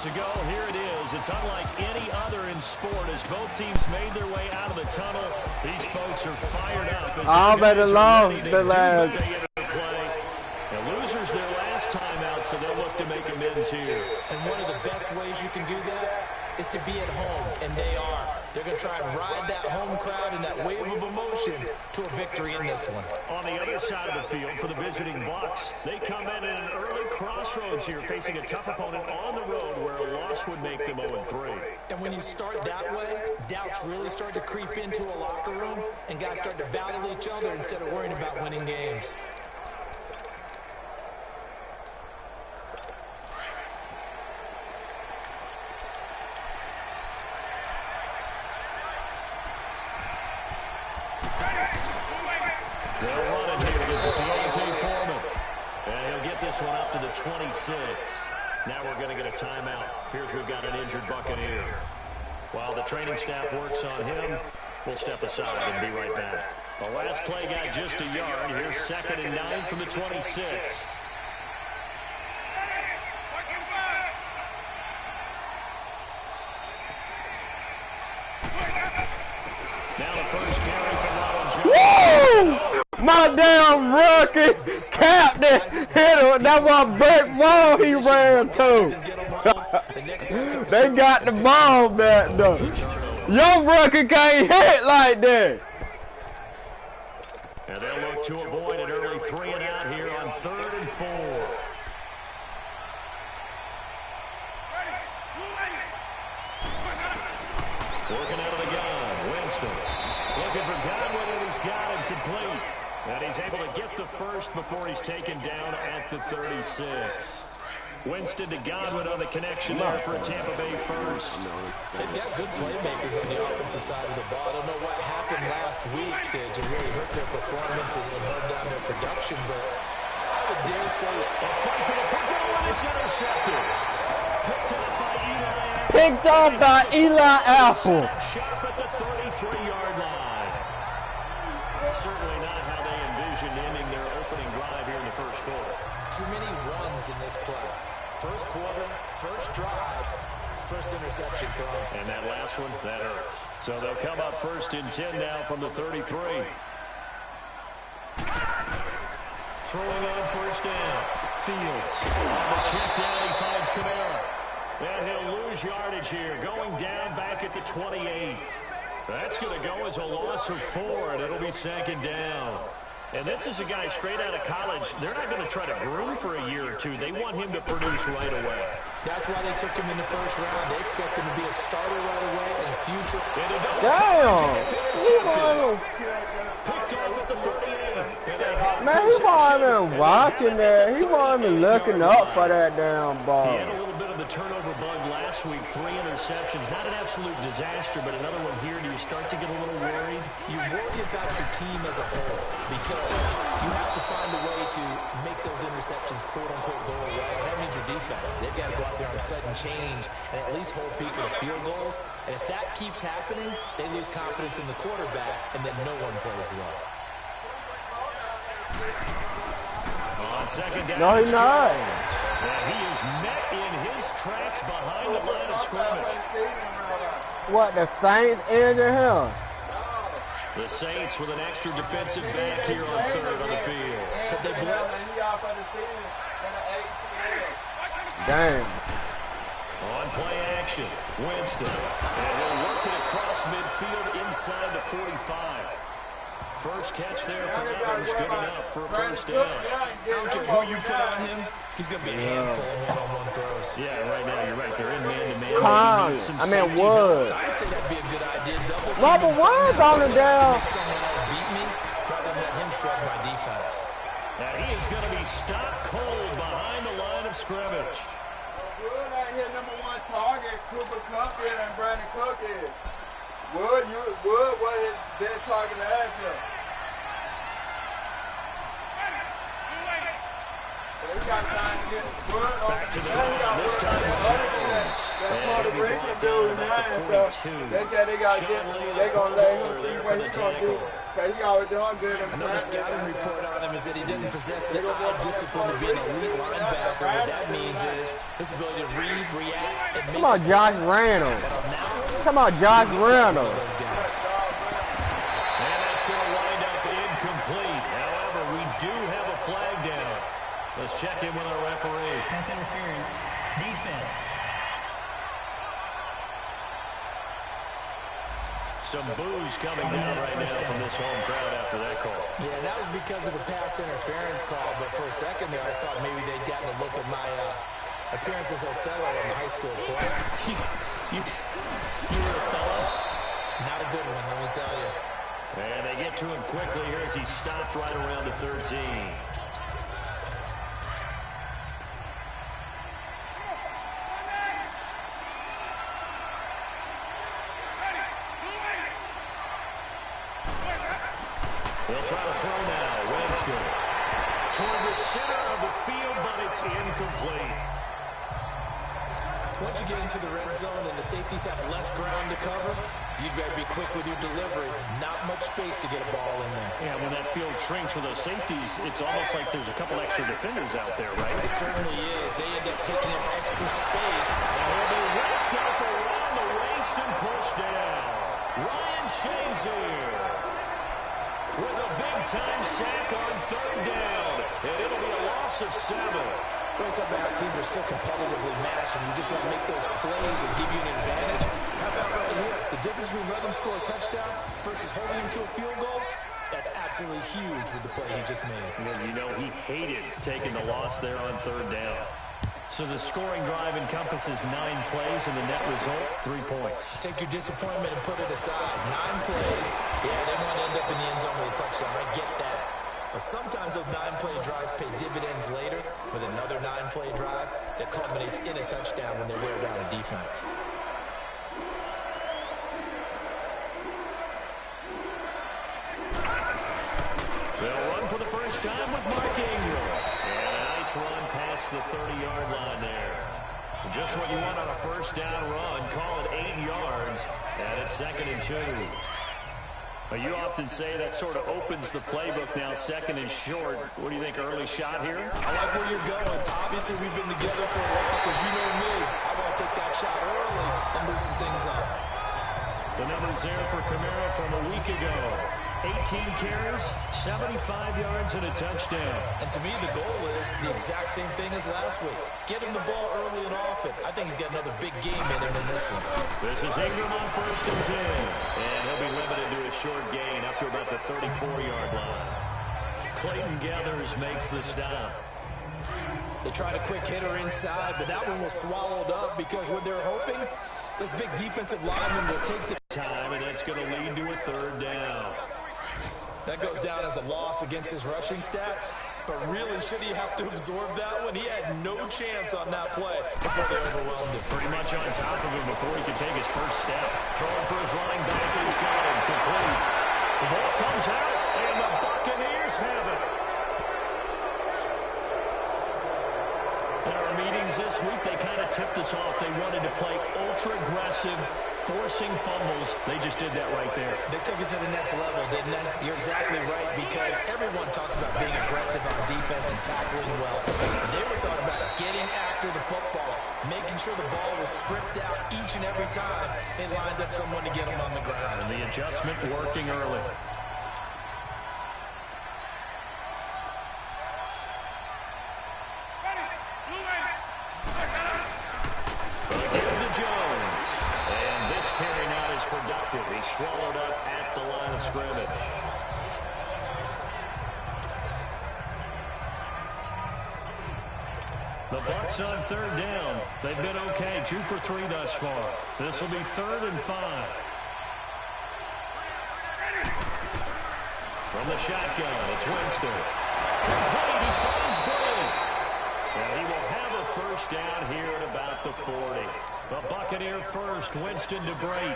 minutes ago, here it is. It's unlike any other in sport as both teams made their way out of the tunnel. These folks are fired up. I better love the last. The losers their last time out, so they'll look to make amends here. And one of the best ways you can do that is to be at home, and they are. They're going to try and ride that home crowd and that wave of emotion to a victory in this one. On the other side of the field for the visiting Bucs, they come in at an early crossroads here, facing a tough opponent on the road where a loss would make them 0-3. And when you start that way, doubts really start to creep into a locker room, and guys start to battle each other instead of worrying about winning games. They'll run it here. This is Deontay Foreman. And he'll get this one up to the 26. Now we're going to get a timeout. Here's we've got an injured Buccaneer. While the training staff works on him, we'll step aside and be right back. The last play got just a yard. Here's 2nd and 9 from the 26. Now the first carry from Ronald Jones. Woo! My damn rookie captain hit him. That was a big ball he ran to. They got the ball back though. Your rookie can't hit like that. And they'll look to avoid an early 3 and out here on 3rd and 4. Working out of the gun, Winston. Looking for Godwin, and he's got him complete. And he's able to get the first before he's taken down at the 36. Winston to Godwin on the connection there for a Tampa Bay first. They've got good playmakers on the offensive side of the ball. I don't know what happened last week to really hurt their performance and hold down their production, but I would dare say a fight for the football, and it's intercepted. Picked up by Eli. Picked up by Eli Apple. Shot at the 33-yard line. Certainly not how they envisioned ending their opening drive here in the first quarter. Too many runs in this play. First quarter, first drive, first interception thrown. And that last one, that hurts. So they'll come up 1st and 10 now from the 33. Throwing on 1st down. Fields. On the check down, he finds Kamara. And he'll lose yardage here. Going down back at the 28. That's going to go as a loss of 4, and it'll be 2nd down. And this is a guy straight out of college. They're not going to try to groom for a year or two. They want him to produce right away. That's why they took him in the first round. They expect him to be a starter right away and a future. Damn! Picked off at the 38. Man, he wasn't even watching that. He wasn't even looking up for that damn ball. He had a little bit of the turnover bug last week. 3 interceptions. Not an absolute disaster, but another one here. Do you start to get a little worried? You worry about your team as a whole because you have to find a way to make those interceptions quote-unquote go away. And that means your defense. They've got to go out there on sudden change and at least hold people to field goals. And if that keeps happening, they lose confidence in the quarterback, and then no one plays well. On 2nd down, no, he's not. And he is met in his tracks behind the line of scrimmage. What, the Saints injured him? The Saints with an extra defensive back here on 3rd on the field. Could they blitz? Damn. On play action, Winston. And he'll work it across midfield inside the 45. First catch there for Evans, good enough for a 1st down. I don't care who you put on him, he's going to be a handful of one-on-one throws. Yeah, right now you're right. They're in man-to-man. Wood. I'd say that'd be a good idea. Robert Woods on the down. Make someone else beat me rather than let him shrug my defense. Now he is going to be stopped cold behind the line of scrimmage. Wood ain't hit #1 target. Cooper Kupp is and Brandon Cook is. Wood was his dead target last year. He got time to get Wood back to the line this time with Jones. That's Puerto Rican dude now. They said they got to get him. They're going to let him see what he's going to do. Because he always doing good in another scouting report on him is that he didn't possess the discipline to be an elite linebacker. What that means is his ability to read, react, and Come on, Josh Reynolds. Come on, Josh Reynolds. And that's going to wind up incomplete. However, we do have a flag down. Let's check in with our referee. Pass interference. Defense. Some boos coming down right now from this home crowd after that call. Yeah, that was because of the pass interference call, but for a second there, I thought maybe they'd gotten a look at my appearance as Othello in the high school play. You were Othello? Not a good one, let me tell you. And they get to him quickly here as he stopped right around the 13. They'll try to throw now. Winston toward the center of the field, but it's incomplete. Once you get into the red zone and the safeties have less ground to cover, you'd better be quick with your delivery. Not much space to get a ball in there. Yeah, when that field shrinks for those safeties, it's almost like there's a couple extra defenders out there, right? It certainly is. They end up taking up extra space. And they'll be wrapped up around the waist and pushed down. Ryan Shazier with a big-time sack on third down. And it'll be a loss of 7. Well, it's about how teams are so competitively matched, and you just want to make those plays and give you an advantage. How about right here? The difference between letting them score a touchdown versus holding them to a field goal, that's absolutely huge with the play he just made. Well, you know, he hated taking the loss there on third down. So the scoring drive encompasses 9 plays, and the net result, 3 points. Take your disappointment and put it aside. 9 plays. Yeah, they want to end up in the end zone with a touchdown. I get that. But sometimes those 9-play drives pay dividends later with another 9-play drive that culminates in a touchdown when they wear down a defense. They'll run for the first time with Mark Ingram. And a nice run past the 30-yard line there. Just what you want on a first down run. Call it 8 yards. And it's 2nd and 2. You often say that sort of opens the playbook now, 2nd and short. What do you think, early shot here? I like where you're going. Obviously, we've been together for a while because you know me. I want to take that shot early and loosen things up. The numbers there for Kamara from a week ago. 18 carries, 75 yards, and a touchdown. And to me, the goal is the exact same thing as last week. Get him the ball early and often. I think he's got another big game in him in this one. This is Ingram on 1st and 10. And he'll be limited to a short gain up to about the 34-yard line. Clayton Gathers makes the stop. They tried a quick hitter inside, but that one was swallowed up because what they're hoping, those big defensive linemen will take the time, and that's going to lead to a 3rd down. That goes down as a loss against his rushing stats, but really, should he have to absorb that one? He had no chance on that play before they overwhelmed him. Pretty much on top of him before he could take his first step. Throwing for his running back, and he's got it complete. The ball comes out, and the Buccaneers have it. In our meetings this week, they kind of tipped us off. They wanted to play ultra-aggressive, forcing fumbles. They just did that right there. They took it to the next level, didn't they? You're exactly right, because everyone talks about being aggressive on defense and tackling well. They were talking about getting after the football, making sure the ball was stripped out each and every time they lined up someone to get them on the ground. And the adjustment working early. Productive. He swallowed up at the line of scrimmage. The Bucs on 3rd down. They've been okay. 2 for 3 thus far. This will be 3rd and 5. From the shotgun, it's Winston. Complete. He finds Billy. And he will have a first down here at about the 40. The Buccaneer first. Winston to Brate.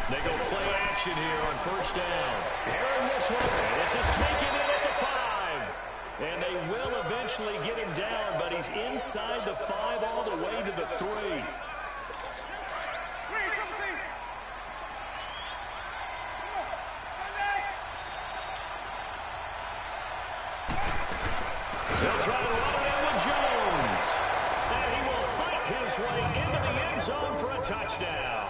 They go play action here on 1st down. Aaron this way. This is taken in at the 5. And they will eventually get him down, but he's inside the 5 all the way to the 3. They'll try to run it in with Jones. And he will fight his way into the end zone for a touchdown.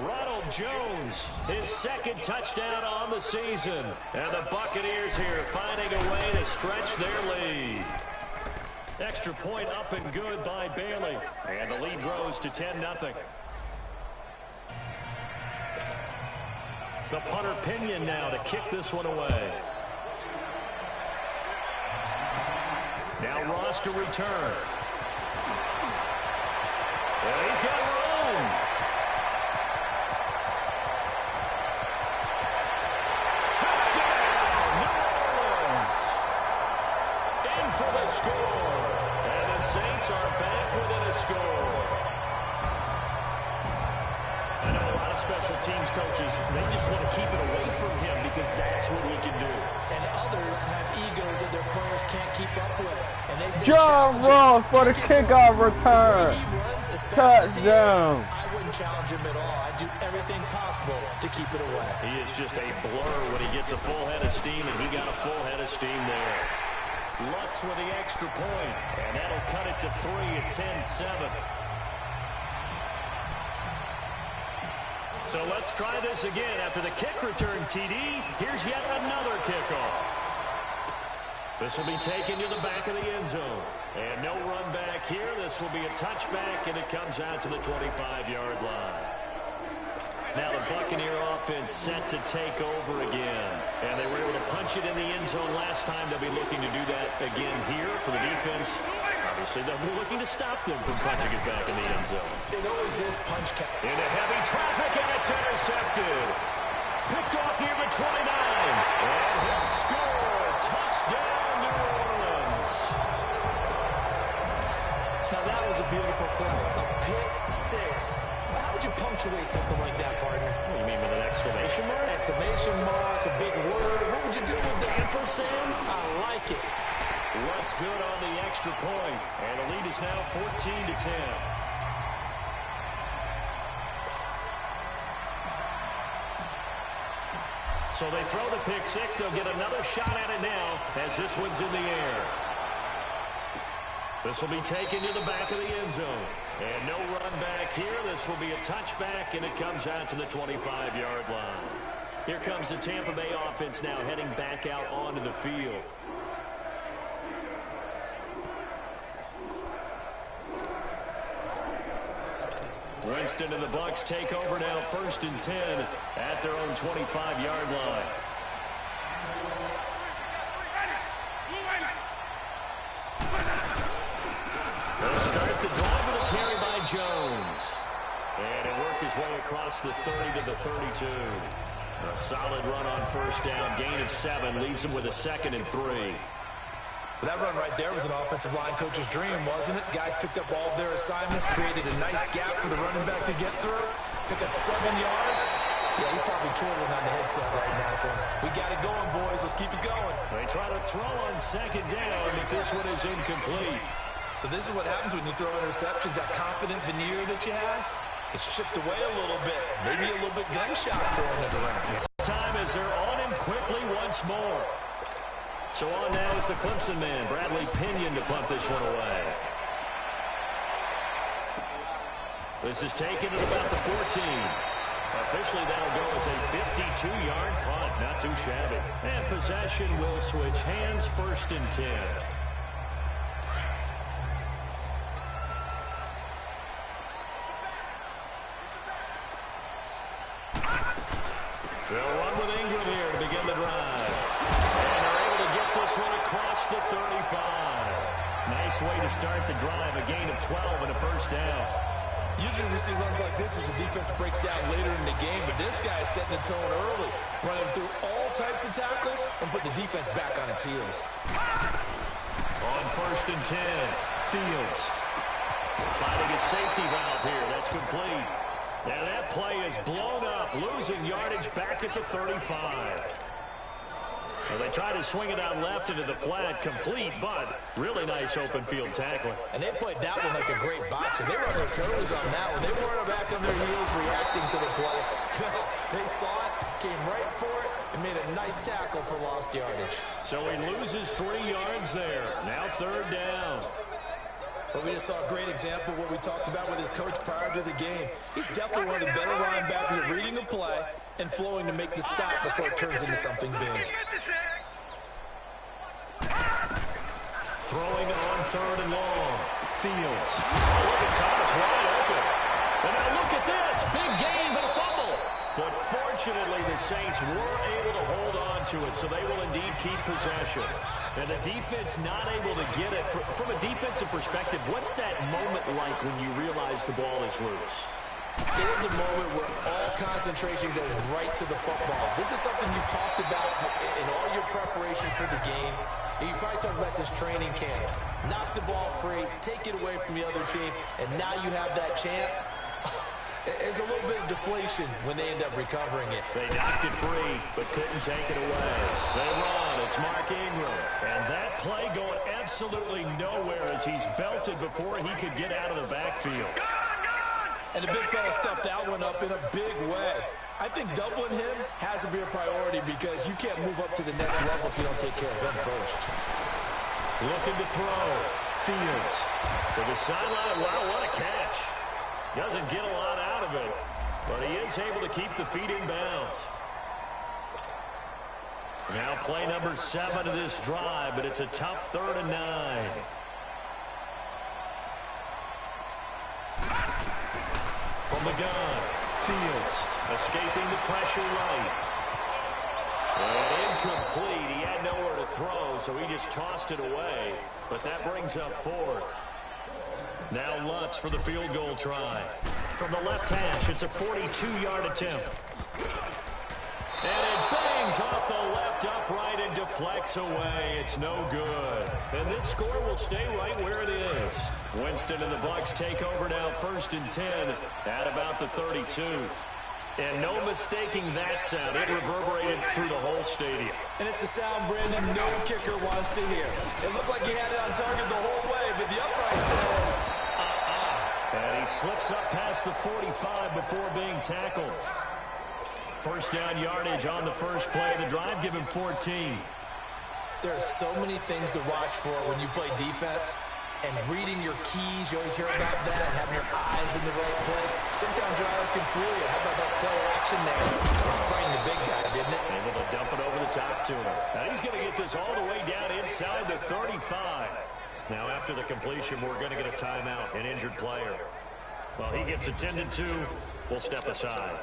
Ronald Jones, his second touchdown on the season. And the Buccaneers here finding a way to stretch their lead. Extra point up and good by Bailey. And the lead grows to 10-0. The punter Pinion now to kick this one away. Now Ross to return. And he's got room. Touchdown, New Orleans. In for the score. And the Saints are back within a score. I know a lot of special teams coaches, they just want to keep it away from him because that's what he can do. And others have egos that their players can't keep up with. And they say, John Ross for the kickoff return. Touchdown. I wouldn't challenge him at all. I'd do everything possible to keep it away. He is just a blur when he gets a full head of steam, and he got a full head of steam there. Lux with the extra point, and that'll cut it to 3 at 10-7. So let's try this again. After the kick return TD, here's yet another kickoff. This will be taken to the back of the end zone. And no run back here. This will be a touchback, and it comes out to the 25-yard line. Now the Buccaneer offense set to take over again. And they were able to punch it in the end zone last time. They'll be looking to do that again here for the defense. Obviously, they'll be looking to stop them from punching it back in the end zone. It always is punch count. Into heavy traffic, and it's intercepted. Picked off near the 29. And he'll score. Touchdown, New Orleans. Now, that was a beautiful play. A pick six. How would you punctuate something like that, partner? What do you mean with an exclamation mark? Exclamation mark, a big word. What would you do with that? Ampersand? I like it. What's good on the extra point? And the lead is now 14-10. So they throw the pick six. They'll get another shot at it now as this one's in the air. This will be taken to the back of the end zone. And no run back here. This will be a touchback, and it comes out to the 25-yard line. Here comes the Tampa Bay offense now heading back out onto the field. Winston and the Bucs take over now, 1st and 10 at their own 25-yard line. They'll start the drive with a carry by Jones. And he'll work his way across the 30 to the 32. A solid run on 1st down, gain of 7, leaves him with a 2nd and 3. That run right there was an offensive line coach's dream, wasn't it? Guys picked up all of their assignments, created a nice gap for the running back to get through, pick up 7 yards. Yeah, he's probably chortling on the headset right now, saying, we got it going, boys. Let's keep it going. They try to throw on 2nd down, but this one is incomplete. So this is what happens when you throw interceptions, that confident veneer that you have. It's chipped away a little bit, maybe a little bit gunshot throwing it around. This time as they're on him quickly once more. So on now is the Clemson man, Bradley Pinion, to punt this one away. This is taken at about the 14. Officially, that'll go as a 52-yard punt. Not too shabby. And possession will switch hands, 1st and 10. They'll run with Ingram here to begin the drive. And they're able to get this one across the 35. Nice way to start the drive, a gain of 12 and a 1st down. Usually we see runs like this as the defense breaks down later in the game, but this guy is setting the tone early, running through all types of tackles and putting the defense back on its heels. On 1st and 10, Fields finding a safety valve here. That's complete. And that play is blown up, losing yardage back at the 35. Well, they try to swing it out left into the flat, complete, but really nice open field tackling. And they played that one like a great boxer. They were on their toes on that one. They weren't back on their heels reacting to the play. No, they saw it, came right for it, and made a nice tackle for lost yardage. So he loses 3 yards there. Now 3rd down. But we just saw a great example of what we talked about with his coach prior to the game. He's definitely one of the better linebackers at reading a play and flowing to make the stop before it turns into something big. Throwing on 3rd and long. Fields. Oh, look at Thomas wide open. And now look at this. Big gain, but a fumble. But fortunately, the Saints were able to hold on to it, so they will indeed keep possession. And the defense not able to get it. From a defensive perspective, what's that moment like when you realize the ball is loose? It is a moment where all concentration goes right to the football. This is something you've talked about in all your preparation for the game. And you probably talked about this training camp. Knock the ball free, take it away from the other team, and now you have that chance. There's a little bit of deflation when they end up recovering it. They knocked it free, but couldn't take it away. They run. It's Mark Ingram. And that play going absolutely nowhere as he's belted before he could get out of the backfield. And the big fella stuffed that one up in a big way. I think doubling him has to be a priority because you can't move up to the next level if you don't take care of him first. Looking to throw. Fields to the sideline. Wow, what a catch. Doesn't get a lot out of it, but he is able to keep the feet in bounds. Now play number 7 of this drive, but it's a tough 3rd and 9. From the gun, Fields escaping the pressure right. And incomplete. He had nowhere to throw, so he just tossed it away. But that brings up 4th. Now Lutz for the field goal try. From the left hash, it's a 42-yard attempt. And it bangs off the left upright and deflects away. It's no good. And this score will stay right where it is. Winston and the Bucs take over now, 1st and 10 at about the 32. And no mistaking that sound. It reverberated through the whole stadium. And it's the sound, Brandon, no kicker wants to hear. It looked like he had it on target the whole way, but the upright said, And he slips up past the 45 before being tackled. 1st down yardage on the first play of the drive, give him 14. There are so many things to watch for when you play defense. And reading your keys, you always hear about that, and having your eyes in the right place. Sometimes your eyes can fool you. How about that play action there? It sprang the big guy, didn't it? Able to dump it over the top to him. Now he's going to get this all the way down inside the 35. Now after the completion, we're going to get a timeout, an injured player. Well, he gets attended to. We'll step aside.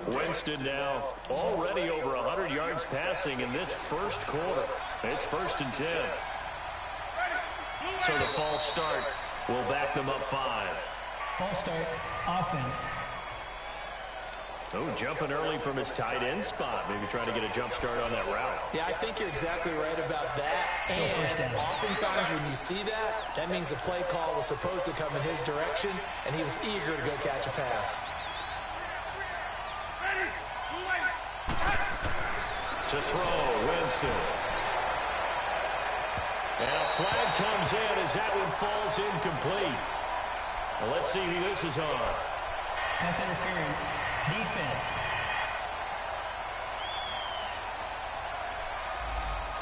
Winston now already over 100 yards passing in this first quarter. It's 1st and 10. So the false start will back them up 5. False start, offense. Oh, jumping early from his tight end spot. Maybe trying to get a jump start on that route. Yeah, I think you're exactly right about that. Still first down. Oftentimes when you see that, that means the play call was supposed to come in his direction, and he was eager to go catch a pass. To throw, Winston. And a flag comes in as that one falls incomplete. Well, let's see who this is on. Pass interference, defense.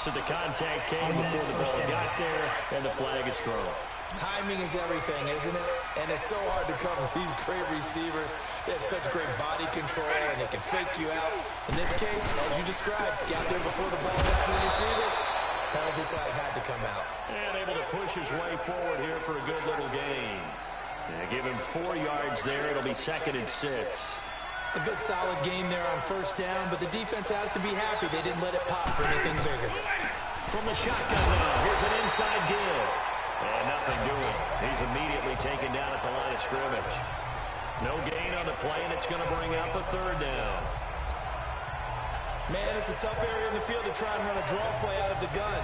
So the contact came before the ball got there, and the flag is thrown. Timing is everything, isn't it? And it's so hard to cover these great receivers. They have such great body control, and they can fake you out. In this case, as you described, got there before the ball got to the receiver. Penalty flag had to come out. And able to push his way forward here for a good little gain. Give him 4 yards there. It'll be 2nd and 6. A good solid game there on 1st down, but the defense has to be happy they didn't let it pop for anything bigger. From the shotgun now, here's an inside give. And nothing doing. He's immediately taken down at the line of scrimmage. No gain on the play, and it's going to bring up a 3rd down. Man, it's a tough area in the field to try and run a draw play out of the gun.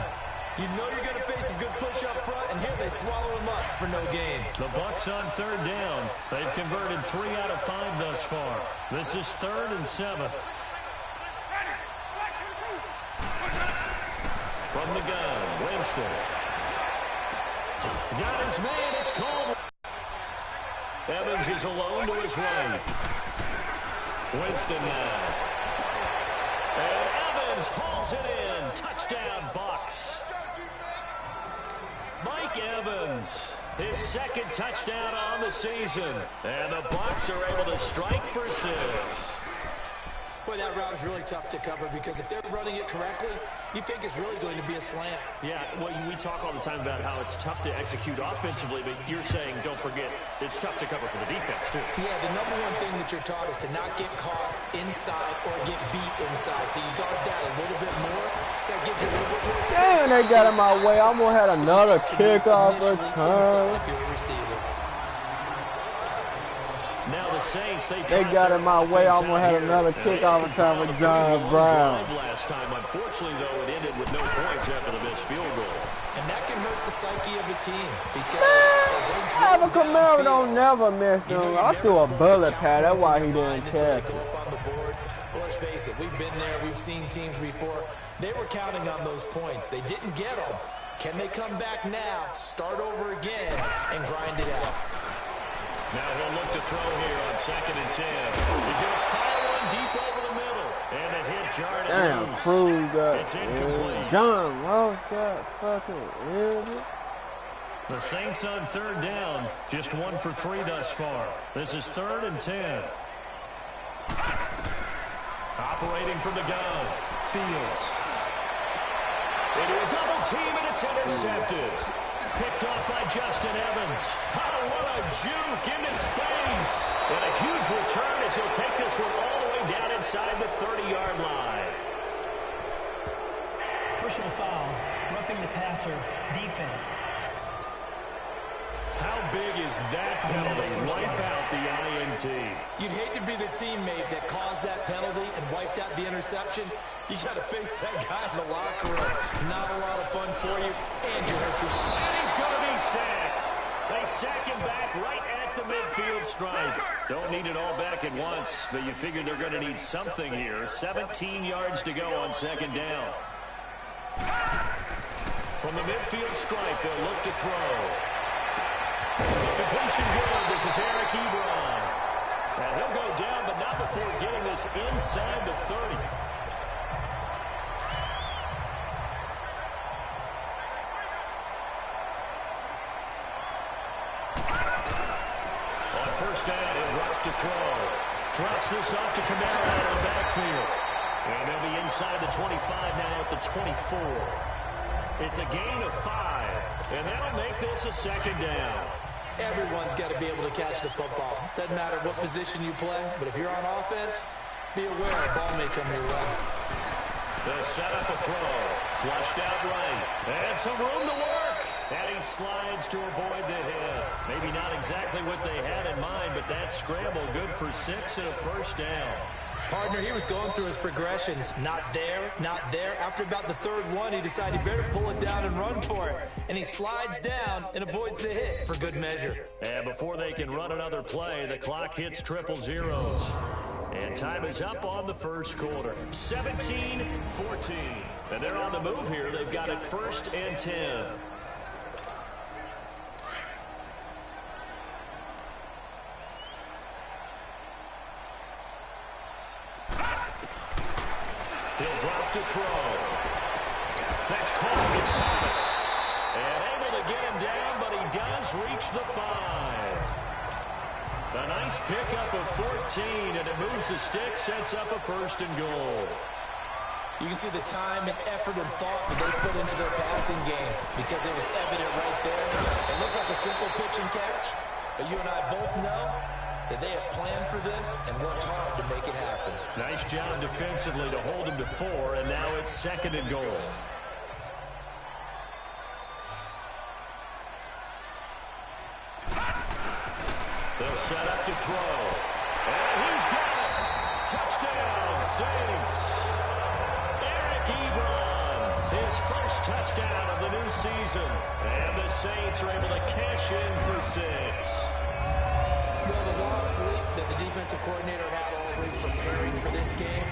You know you're going to face a good push up front, and here they swallow him up for no gain. The Bucs on 3rd down. They've converted 3 out of 5 thus far. This is 3rd and 7. From the gun, Winston. Got his man, it's called. Evans is alone to his right. Winston now. And Evans hauls it in. Touchdown, Bucks. Mike Evans, his second touchdown on the season. And the Bucks are able to strike for 6. Boy, that route is really tough to cover because if they're running it correctly, you think it's really going to be a slant. Yeah, well, we talk all the time about how it's tough to execute offensively, but you're saying, don't forget, it's tough to cover for the defense, too. Yeah, the number one thing that you're taught is to not get caught inside or get beat inside. So you guard that a little bit more. So that gives you a little bit more space. Damn, they got in my way. I'm going to have another kickoff return. Now the Saints, they got in my way. I'm going to have another kickoff return with John Brown. Last time, unfortunately, though, it ended with no points after the missed field goal. And that can hurt the psyche of a team because as they Have a Camaro don't never miss them. I threw a bullet pad. That's why he didn't catch it. Well, let's face it, we've been there. We've seen teams before. They were counting on those points. They didn't get them. Can they come back now, start over again, and grind it out? Now he'll look to throw here on 2nd and 10. He's going to fire one deep over the middle. And the hit jarred Damn, prove that. It's incomplete. John Ross got fucking idiot. The Saints on 3rd down. Just 1 for 3 thus far. This is 3rd and 10. Operating from the gun. Fields. Into a double team, and it's intercepted. Picked off by Justin Evans. Oh, what a juke into space. And a huge return as he'll take this one all the way down inside the 30-yard line. Personal foul, roughing the passer, defense. How big is that penalty? Wipe out the INT. You'd hate to be the teammate that caused that penalty and wiped out the interception. You got to face that guy in the locker room. Not a lot of fun for you, and you hurt yourself. And he's going to be sacked. They sack him back right at the midfield stripe. Don't need it all back at once, but you figure they're going to need something here. 17 yards to go on 2nd down. From the midfield stripe, they'll look to throw. Completion good. This is Eric Ebron. And he'll go down, but not before getting this inside the 30. On 1st down, he'll drop to throw. Drops this off to Camara out of the backfield. And they'll be inside the 25 now at the 24. It's a gain of 5. And that'll make this a 2nd down. Everyone's got to be able to catch the football. Doesn't matter what position you play, but if you're on offense, be aware a ball may come your way. They'll set up a throw. Flushed out right. And some room to work. And he slides to avoid the hit. Maybe not exactly what they had in mind, but that scramble good for 6 and a 1st down. Partner, he was going through his progressions. Not there, not there. After about the 3rd one, he decided he better pull it down and run for it. And he slides down and avoids the hit for good measure. And before they can run another play, the clock hits 000. And time is up on the 1st quarter. 17-14. And they're on the move here. They've got it 1st and 10. He'll drop to throw. That's caught. It's Thomas. And able to get him down, but he does reach the 5. A nice pickup of 14, and it moves the stick, sets up a 1st and goal. You can see the time and effort and thought that they put into their passing game because it was evident right there. It looks like a simple pitch and catch, but you and I both know that they have planned for this and worked hard to make it happen. Nice job defensively to hold him to 4, and now it's 2nd and goal. They'll set up to throw. And he's got it. Touchdown, Saints. Eric Ebron, his 1st touchdown of the new season. And the Saints are able to cash in for 6. Well, the lost sleep that the defensive coordinator had all week preparing for this game,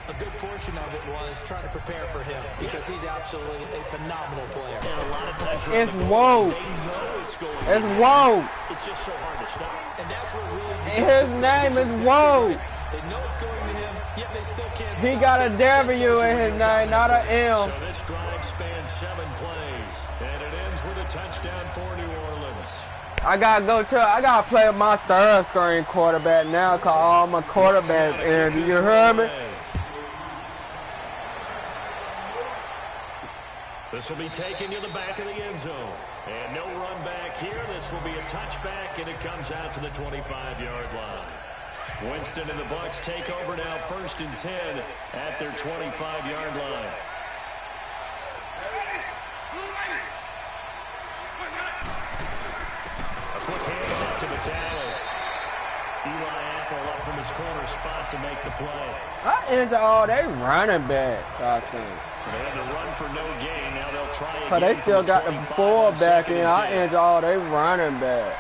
a good portion of it was trying to prepare for him because he's absolutely a phenomenal player. And a lot of times it's whoa. They know it's going It's whoa. It's just so hard to stop. And that's what really And his name is Whoa. They know it's going to him, yet they still can't He stop got a it. W in his name, not an M. So this drive spans 7 plays, and it ends with a touchdown for New Orleans. I gotta play with my third string quarterback now, cause all my quarterbacks injured. You heard me? This will be taken to the back of the end zone. And no run back here. This will be a touchback, and it comes out to the 25-yard line. Winston and the Bucs take over now, 1st and 10 at their 25-yard line. A quick handoff to the tackle. Eli Apple up from his corner spot to make the play. I injured all they running backs, I think. They had to run for no gain. Now they'll try again. But they still got the fullback in. I injured all they running back.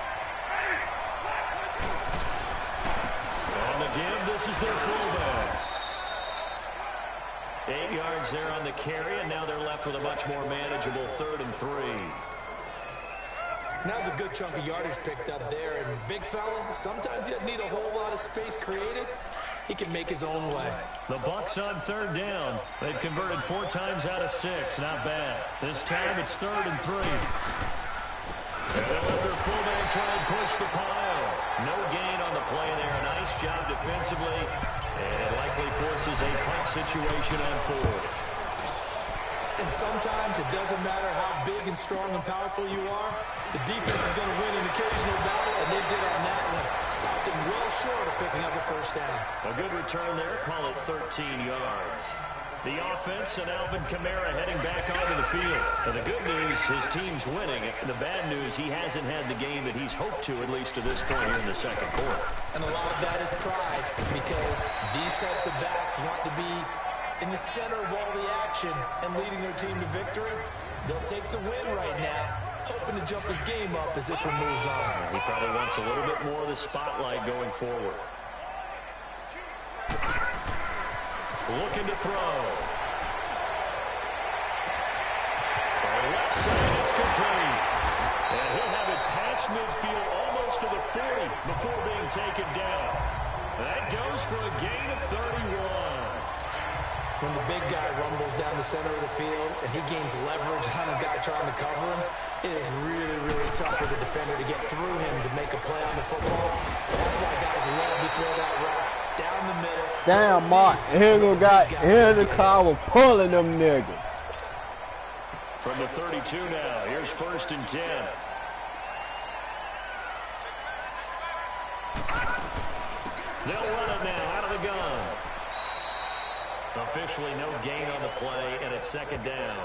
On the give, this is their fullback. 8 yards there on the carry, and now they're left with a much more manageable 3rd and 3. Now's a good chunk of yardage picked up there, and big fella, sometimes he doesn't need a whole lot of space created. He can make his own way. The Bucs on 3rd down. They've converted 4 times out of 6. Not bad. This time it's 3rd and 3. And they'll let their fullback try and push the pile. No gain on the play there. Nice job defensively. And it likely forces a punt situation on 4th. And sometimes it doesn't matter how big and strong and powerful you are. The defense is going to win an occasional battle, and they did on that one. Stopped him well short of picking up a 1st down. A good return there. Call it 13 yards. The offense and Alvin Kamara heading back onto the field. And the good news, his team's winning. The bad news, he hasn't had the game that he's hoped to, at least to this point here in the 2nd quarter. And a lot of that is pride, because these types of backs want to be in the center of all the action and leading their team to victory. They'll take the win right now, hoping to jump his game up as this one moves on. He probably wants a little bit more of the spotlight going forward. Looking to throw. For the left side, it's complete. And he'll have it past midfield almost to the 40 before being taken down. That goes for a gain of 31. When the big guy rumbles down the center of the field and he gains leverage on a guy trying to cover him, it is really, really tough for the defender to get through him to make a play on the football. That's why guys love to throw that route down the middle. Damn, Mark Higgins got in the car was pulling them niggas. From the 32 now, here's 1st and 10. They'll run it now out of the gun. Officially no gain on the play, and it's 2nd down.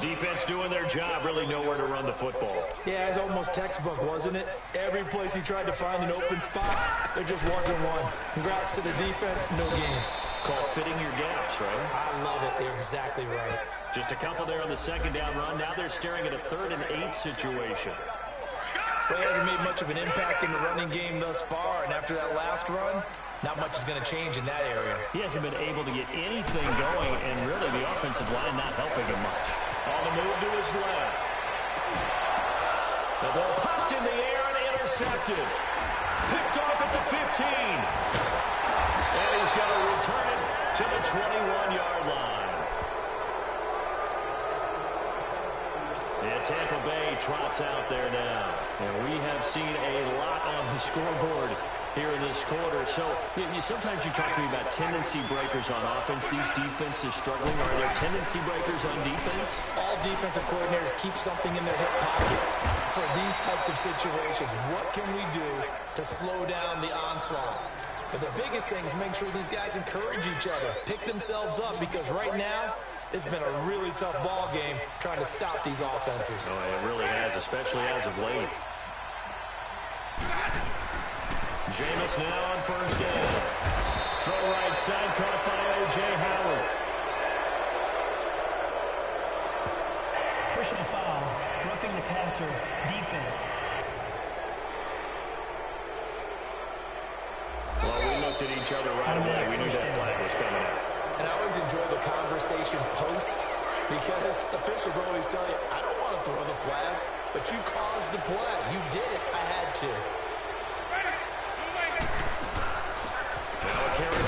Defense doing their job, really nowhere to run the football. Yeah, it's almost textbook, wasn't it? Every place he tried to find an open spot, there just wasn't one. Congrats to the defense, no gain. Called fitting your gaps, right? I love it. They're exactly right. Just a couple there on the 2nd down run. Now they're staring at a 3rd and 8 situation. Well, he hasn't made much of an impact in the running game thus far, and after that last run, not much is going to change in that area. He hasn't been able to get anything going, and really the offensive line not helping him much. On the move to his left. The ball popped in the air and intercepted. Picked off at the 15. And he's going to return it to the 21-yard line. And Tampa Bay trots out there now. And we have seen a lot on the scoreboard here in this quarter. So sometimes you talk to me about tendency breakers on offense. These defenses struggling. Are there tendency breakers on defense? All defensive coordinators keep something in their hip pocket for these types of situations. What can we do to slow down the onslaught? But the biggest thing is make sure these guys encourage each other, pick themselves up, because right now it's been a really tough ball game trying to stop these offenses. Oh, it really has, especially as of late. Jameis now on 1st down. Throw right side, caught by O.J. Howard. Personal foul, roughing the passer, defense. Well, we looked at each other right away. We knew that flag was coming out. And I always enjoy the conversation post, because officials always tell you, I don't want to throw the flag, but you caused the play. You did it. I had to.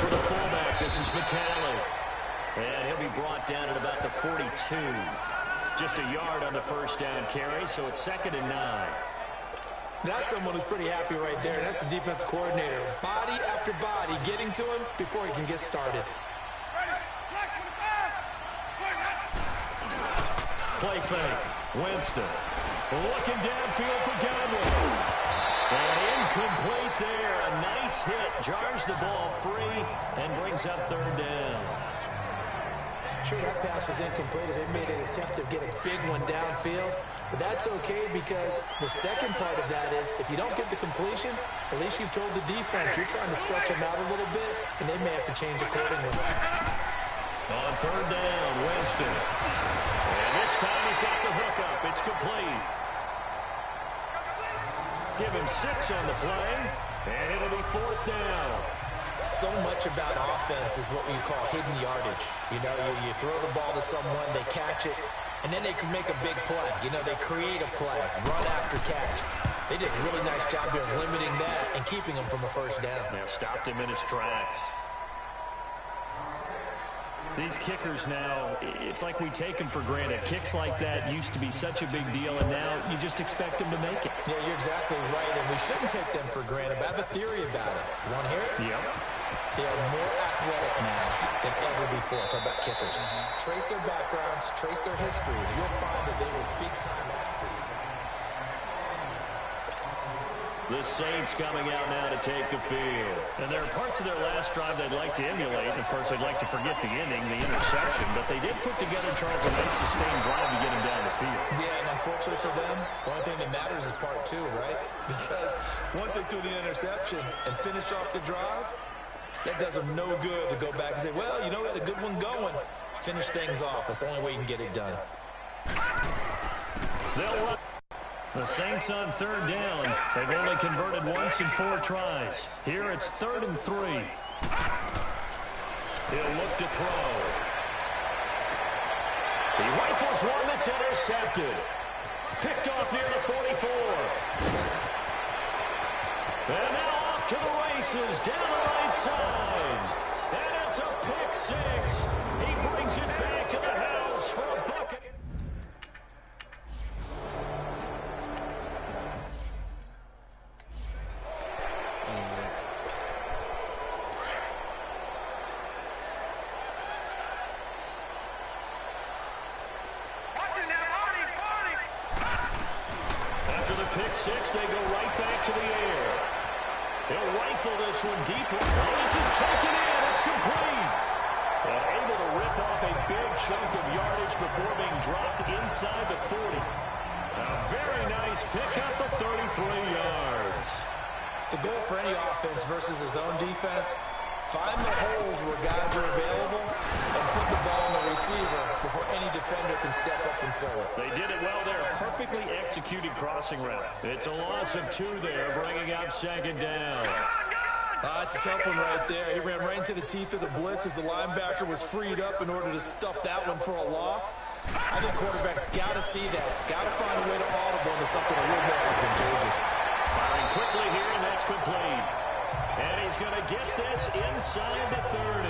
For the fullback, this is Vitale. And he'll be brought down at about the 42. Just a yard on the first down carry, so it's 2nd and 9. That's someone who's pretty happy right there. That's the defense coordinator. Body after body getting to him before he can get started. Play fake. Winston looking downfield for Godwin. And incomplete there. A nice hit. Jars the ball free and brings up 3rd down. Sure, that pass was incomplete as they made an attempt to get a big one downfield. But that's okay because the second part of that is if you don't get the completion, at least you've told the defense you're trying to stretch them out a little bit, and they may have to change accordingly. On 3rd down, Winston. And this time he's got the hook up. It's complete. Give him 6 on the play, and it'll be 4th down. So much about offense is what you call hidden yardage. You know, you throw the ball to someone, they catch it, and then they can make a big play. You know, they create a play, run after catch. They did a really nice job here of limiting that and keeping him from a first down. Yeah, stopped him in his tracks. These kickers now, it's like we take them for granted. Kicks like that used to be such a big deal, and now you just expect them to make it. Yeah, you're exactly right, and we shouldn't take them for granted. But I have a theory about it. You want to hear it? Yep. They are more athletic now than ever before. Talk about kickers. Trace their backgrounds, trace their histories. You'll find that they were big-time athletes. The Saints coming out now to take the field. And there are parts of their last drive they'd like to emulate. And, of course, they'd like to forget the ending, the interception. But they did put together, Charles, a nice sustained drive to get him down the field. Yeah, and unfortunately for them, the only thing that matters is part 2, right? Because once they threw the interception and finished off the drive, that does them no good to go back and say, well, you know, we had a good one going. Finish things off. That's the only way you can get it done. They'll run. The Saints on 3rd down. They've only converted once in 4 tries. Here it's 3rd and 3. He'll look to throw. He rifles one that's intercepted. Picked off near the 44. And now off to the races down the right side. And it's a pick 6. He brings it back to the house for a bucket. Pick 6, they go right back to the air. He'll rifle this one deep. Oh, this is taken in. It's complete. And able to rip off a big chunk of yardage before being dropped inside the 40. A very nice pickup of 33 yards. The goal for any offense versus his own defense, find the holes where guys are available and put the ball on the receiver before any defender can step up and fill it. They did it well there. Perfectly executed crossing route. It's a loss of 2 there, bringing up 2nd down. It's a tough one right there. He ran right into the teeth of the blitz as the linebacker was freed up in order to stuff that one for a loss. I think quarterbacks got to see that. Got to find a way to audible into something a little more advantageous. Firing quickly here, and that's complete. And he's going to get this inside the 30.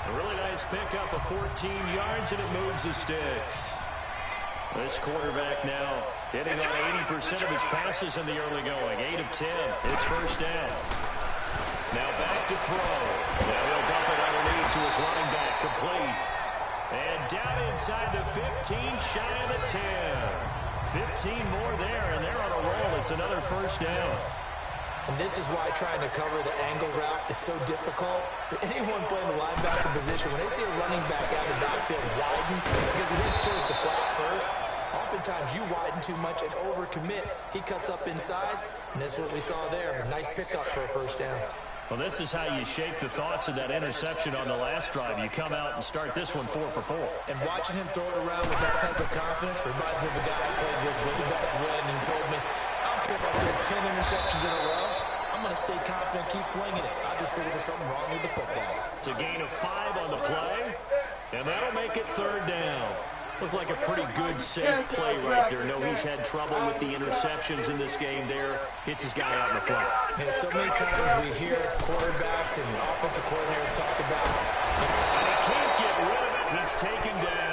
A really nice pickup of 14 yards, and it moves the sticks. This quarterback now hitting on 80% of his passes in the early going. 8 of 10. It's first down. Now back to throw. Now he'll dump it underneath to his running back. Complete. And down inside the 15, shy of the 10. 15 more there, and they're on a roll. It's another first down. And this is why trying to cover the angle route is so difficult. Anyone playing the linebacker position, when they see a running back out of the backfield widen, because he heads towards the flat first, oftentimes you widen too much and overcommit. He cuts up inside, and that's what we saw there. A nice pickup for a first down. Well, this is how you shake the thoughts of that interception on the last drive. You come out and start this one 4 for 4. And watching him throw it around with that type of confidence reminds me of a guy I played with way back when and told me, I don't care if I throw 10 interceptions in a row. I'm going to stay confident, keep flinging it. I just figured there's something wrong with the football. It's a gain of 5 on the play, and that'll make it 3rd down. Looked like a pretty good safe play right there. No, he's had trouble with the interceptions in this game there. Hits his guy out in the front. Yeah, so many times we hear quarterbacks and offensive coordinators talk about. And he can't get rid of it. He's taken down.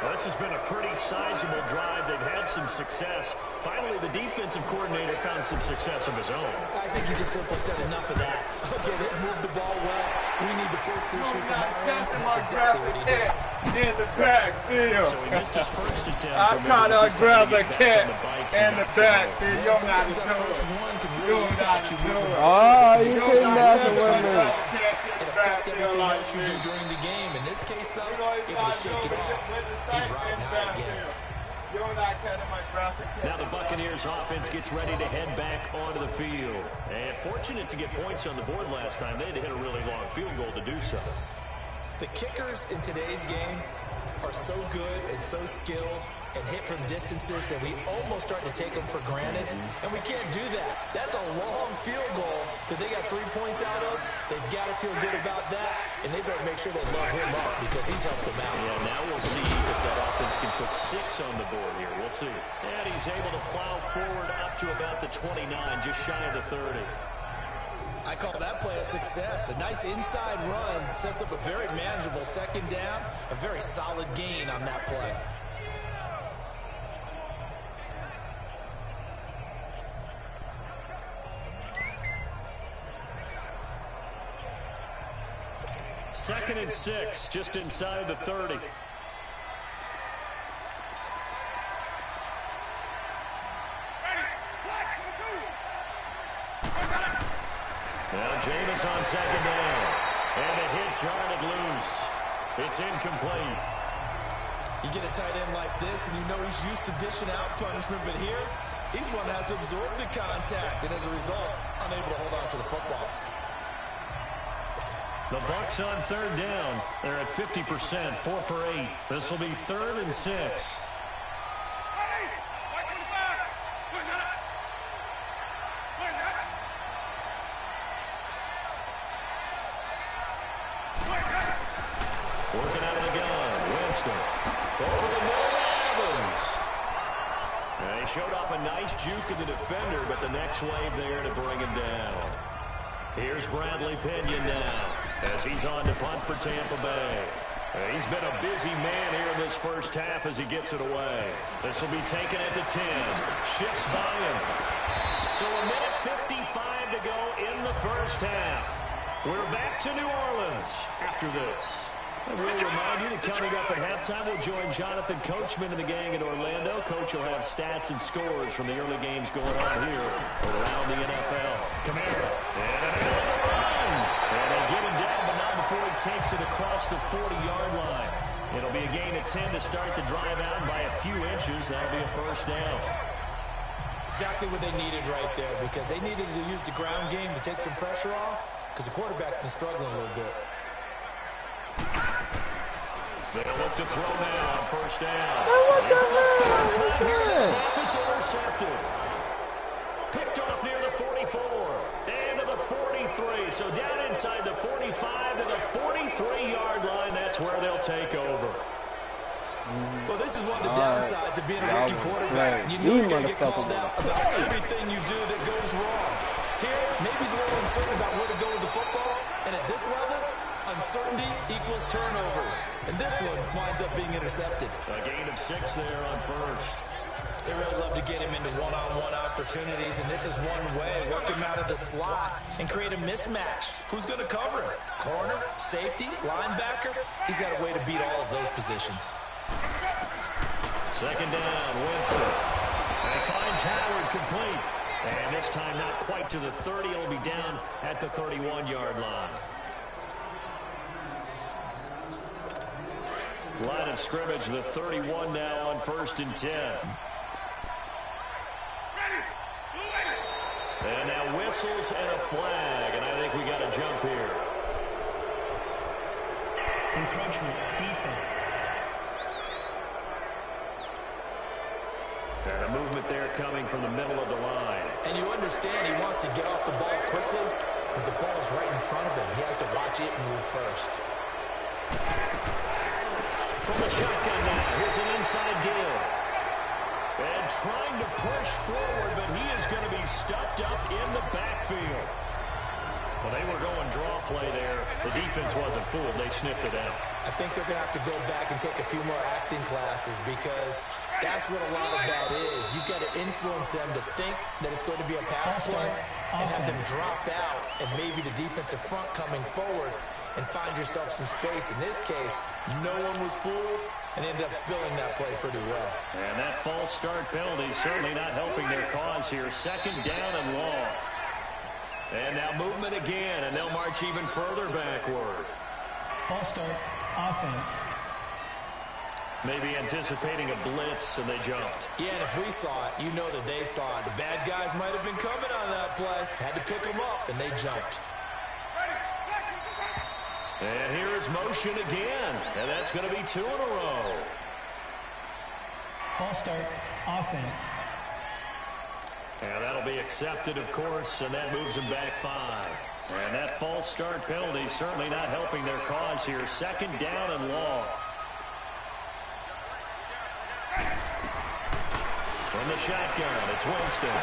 Well, this has been a pretty sizable drive. They've had some success. Finally, the defensive coordinator found some success of his own. I think he just simply said enough of that. Okay, they moved the ball well. We need to force the issue from our end, and that's exactly what he did. In the backfield. So he missed his first attempt. I caught a grab the cat in the backfield. You're not Sometimes that first one can really You're impact not you doing moving. it. Oh, you shouldn't have to win It this. affects everything else you do during the game. In this case, though, able to shake it off. He's riding high again. You're not cutting my graphic. Now the Buccaneers offense gets ready to head back onto the field. And fortunate to get points on the board last time. They had to hit a really long field goal to do so. The kickers in today's game are so good and so skilled and hit from distances that we almost start to take them for granted, and we can't do that. That's a long field goal that they got 3 points out of. They've got to feel good about that, and they better make sure they love him up because he's helped them out. Yeah, now we'll see if that offense can put 6 on the board here. We'll see. And he's able to plow forward up to about the 29, just shy of the 30. I call that play a success. A nice inside run sets up a very manageable second down, a very solid gain on that play. Second and 6, just inside the 30. Now Jameis on second down. And a hit jarred it loose. It's incomplete. You get a tight end like this, and you know he's used to dishing out punishment, but here, he's one that has to absorb the contact, and as a result, unable to hold on to the football. The Bucs on third down. They're at 50%, 4 for 8. This will be 3rd and 6. Working out of the gun, Winston. Over the middle to Evans. And he showed off a nice juke of the defender, but the next wave there to bring him down. Here's Bradley Pinion now, as he's on to punt for Tampa Bay. He's been a busy man here in this first half as he gets it away. This will be taken at the 10. Shifts by him. So a minute 55 to go in the first half. We're back to New Orleans after this. I will remind you that coming up at halftime, we'll join Jonathan Coachman and the gang in Orlando. Coach will have stats and scores from the early games going on here around the NFL. Kamara, and another run. And they get him down, but not before he takes it across the 40-yard line. It'll be a gain of 10 to start the drive out by a few inches. That'll be a first down. Exactly what they needed right there, because they needed to use the ground game to take some pressure off, because the quarterback's been struggling a little bit. They'll look to throw now on first down. And for the third time here in this half, it's intercepted. Picked off near the 44 and to the 43. So down inside the 45 to the 43-yard line. That's where they'll take over. Well, this is one of the downsides of being a rookie quarterback. You know you're going to get called out about everything you do that goes wrong. Here, maybe he's a little uncertain about where to go with the football, and at this level, uncertainty equals turnovers. And this one winds up being intercepted. A gain of 6 there on first. They really love to get him into one-on-one opportunities, and this is one way. Work him out of the slot and create a mismatch. Who's going to cover him? Corner, safety, linebacker? He's got a way to beat all of those positions. Second down, Winston. And he finds Howard complete. And this time not quite to the 30. It'll be down at the 31-yard line. Line of scrimmage, the 31 now on 1st and 10. And now whistles and a flag, and I think we got a jump here. Encroachment, defense. And a movement there coming from the middle of the line. And you understand he wants to get off the ball quickly, but the ball's right in front of him. He has to watch it move first. from the shotgun now. Here's an inside give. And trying to push forward, but he is going to be stuffed up in the backfield. Well, they were going draw play there. The defense wasn't fooled. They sniffed it out. I think they're going to have to go back and take a few more acting classes because that's what a lot of that is. You've got to influence them to think that it's going to be a pass play and have them drop out and maybe the defensive front coming forward and find yourself some space. In this case, no one was fooled and ended up spilling that play pretty well. And that false start penalty certainly not helping their cause here. Second down and long. And now movement again, and they'll march even further backward. False start, offense. Maybe anticipating a blitz, and they jumped. Yeah, and if we saw it, you know that they saw it. The bad guys might have been coming on that play. Had to pick them up, and they jumped. And here is motion again, and that's going to be 2 in a row. False start, offense. And that'll be accepted, of course, and that moves them back 5. And that false start penalty certainly not helping their cause here. Second down and long. From the shotgun, it's Winston.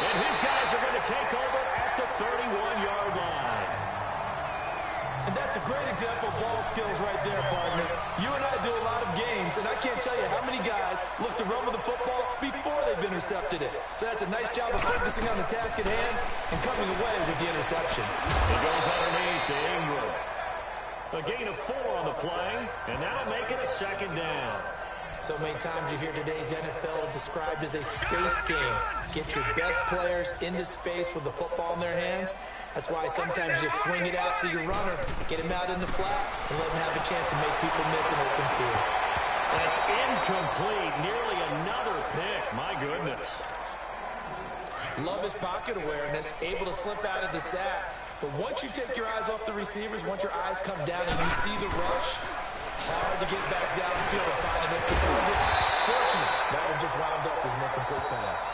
And his guys are going to take over at the 31-yard line. And that's a great example of ball skills right there, partner. You and I do a lot of games, and I can't tell you how many guys look to run with the football before they've intercepted it. So that's a nice job of focusing on the task at hand and coming away with the interception. It goes underneath to Ingram. A gain of 4 on the play, and that'll make it a second down. So many times you hear today's NFL described as a space game. Get your best players into space with the football in their hands. That's why sometimes you swing it out to your runner, get him out in the flat, and let him have a chance to make people miss an open field. That's incomplete. Nearly another pick. My goodness. Love his pocket awareness, able to slip out of the sack. But once you take your eyes off the receivers, once your eyes come down and you see the rush, hard to get back downfield and find an empty target. Fortunate, that one just wound up as an incomplete pass.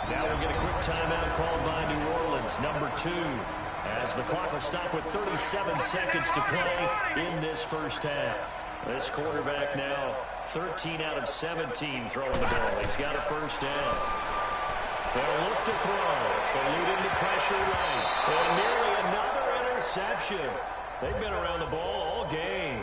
Now we'll get a quick timeout called by New Orleans, number 2, as the clock will stop with 37 seconds to play in this first half. This quarterback now 13 out of 17 throwing the ball. He's got a first down. They'll look to throw, eluding the pressure right. And nearly another interception. They've been around the ball all game.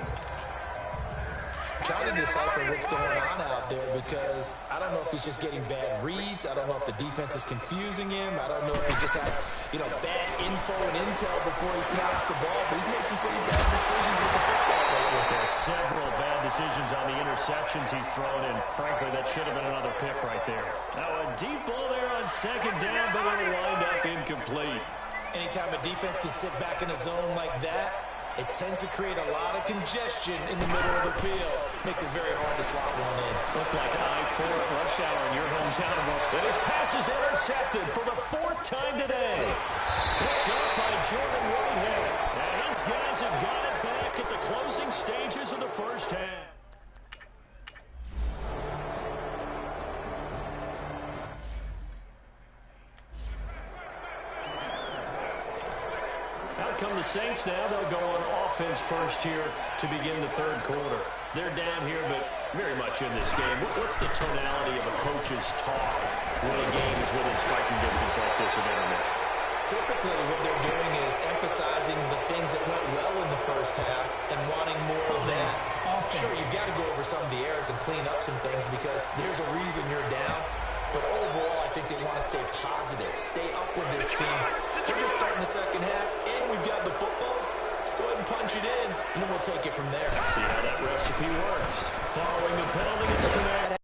Trying to decipher what's going on out there because I don't know if he's just getting bad reads. I don't know if the defense is confusing him. I don't know if he just has, bad info and intel before he snaps the ball. But he's made some pretty bad decisions with the football lately. There's several bad decisions on the interceptions he's thrown, and frankly, that should have been another pick right there. Now a deep ball there on second down, but it'll wind up incomplete. Anytime a defense can sit back in a zone like that, it tends to create a lot of congestion in the middle of the field. Makes it very hard to slot one in. Looked like I-4 at rush hour in your hometown of Oakland. His pass is intercepted for the 4th time today. Picked up by Jordan Whitehead. And his guys have got it back at the closing stages of the first half. Out come the Saints now. They'll go on offense first here to begin the third quarter. They're down here, but very much in this game. What's the tonality of a coach's talk when a game is within striking distance like this at intermission? Typically, what they're doing is emphasizing the things that went well in the first half and wanting more of that. Sure, you've got to go over some of the errors and clean up some things because there's a reason you're down. But overall, I think they want to stay positive, stay up with this team. We're just starting the second half, and we've got the football. Let's go ahead and punch it in, and then we'll take it from there. See how that recipe works. Following the penalty, it's command.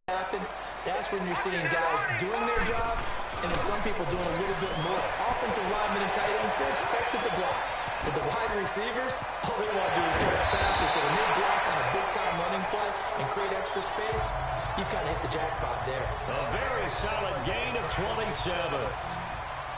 That's when you're seeing guys doing their job, and then some people doing a little bit more. Offensive linemen and tight ends, they're expected to block. But the wide receivers, all they want to do is catch passes. So when they block on a big-time running play and create extra space, you've got to hit the jackpot there. A very solid gain of 27.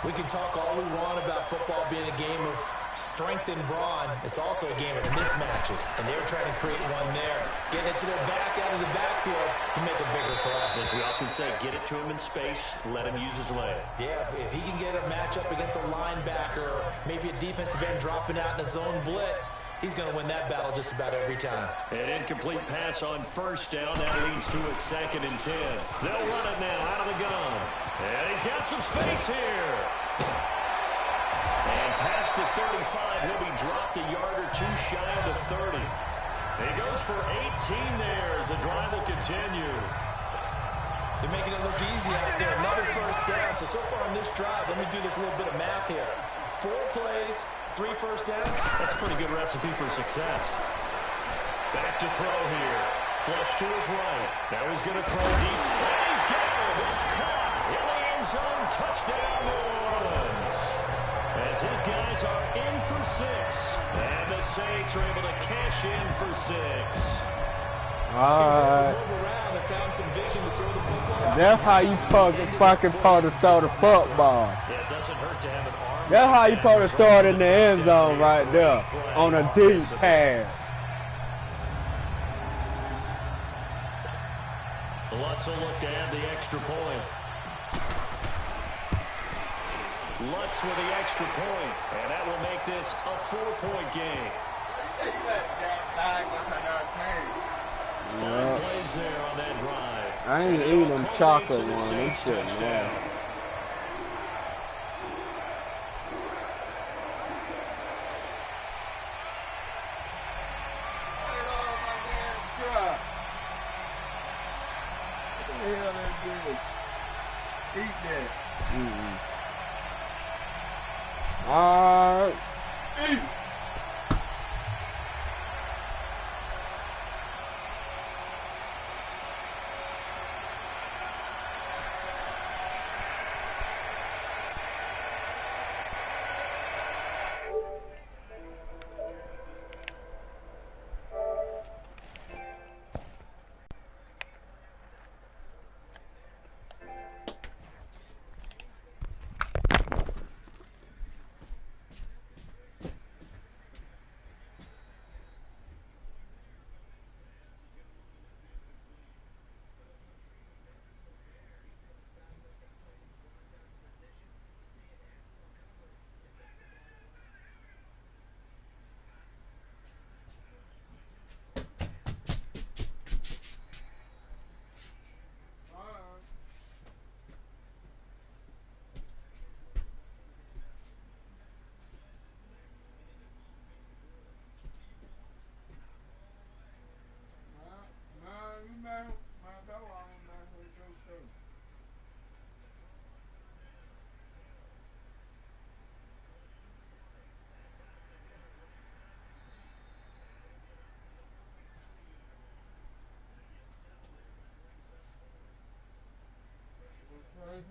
We can talk all we want about football being a game of strength and brawn. It's also a game of mismatches, and they're trying to create one there. Getting it to their back out of the backfield to make a bigger play. As we often say, get it to him in space, let him use his leg. Yeah, if he can get a matchup against a linebacker or maybe a defensive end dropping out in a zone blitz, he's going to win that battle just about every time. An incomplete pass on first down. That leads to a 2nd and 10. They'll run it now out of the gun. And he's got some space here. And past the 35, he'll be dropped a yard or two shy of the 30. He goes for 18 there as the drive will continue. They're making it look easy out there. Another first down. So far on this drive, let me do this little bit of math here. 4 plays, 3 first downs. That's a pretty good recipe for success. Back to throw here. Flush to his right. Now he's going to throw deep. And he's got it. It's caught in the end zone. Touchdown, New Orleans. As his guys are in for 6. And the Saints are able to cash in for 6. Alright. Move around and found some vision to throw the football. That's how you fucking supposed to throw the football. Yeah, it doesn't hurt to have an arm. That's how you supposed to throw it in the end zone right there on a deep pass. Lutz will look to add the extra point. Lutz with the extra point, and that will make this a 4-point game. 5 plays there on that drive. I ain't eating them chocolate ones. Them shit, man. Alright.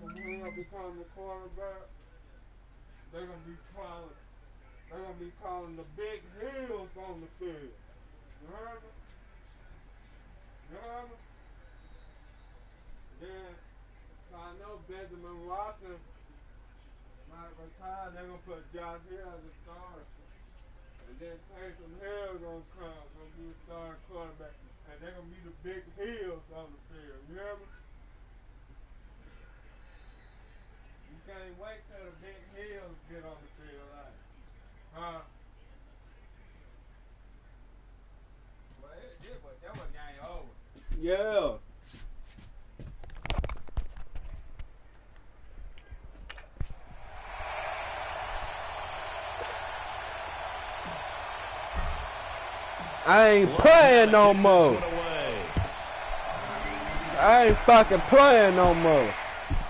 When he become the quarterback, they're gonna be calling the big hills on the field. You heard me? You heard me? Then so I know Benjamin Watson might retire. They're gonna put Josh Hill as a starter, and then Taysom Hill gonna be the starting quarterback, and they're gonna be the big hills on the field. You hear me? You can't wait till the big hills get on the field, like, huh? Well, that was game over. Yeah. I ain't playing no more. I ain't fucking playing no more.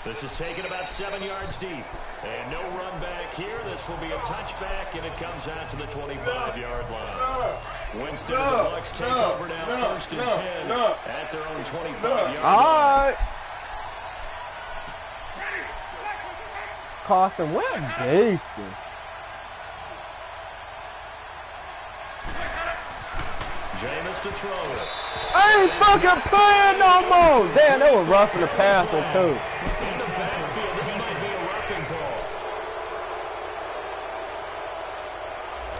This is taken about 7 yards deep. And no run back here. This will be a touchback, and it comes out to the 25-yard line. Winston and the Bucs take over now, 1st and 10 at their own 25-yard line. All right. Carson, what beasting. Jameis to throw it. I ain't fucking playing no more. Damn, they were roughing the passer, too. In the backfield, this might be a roughing call.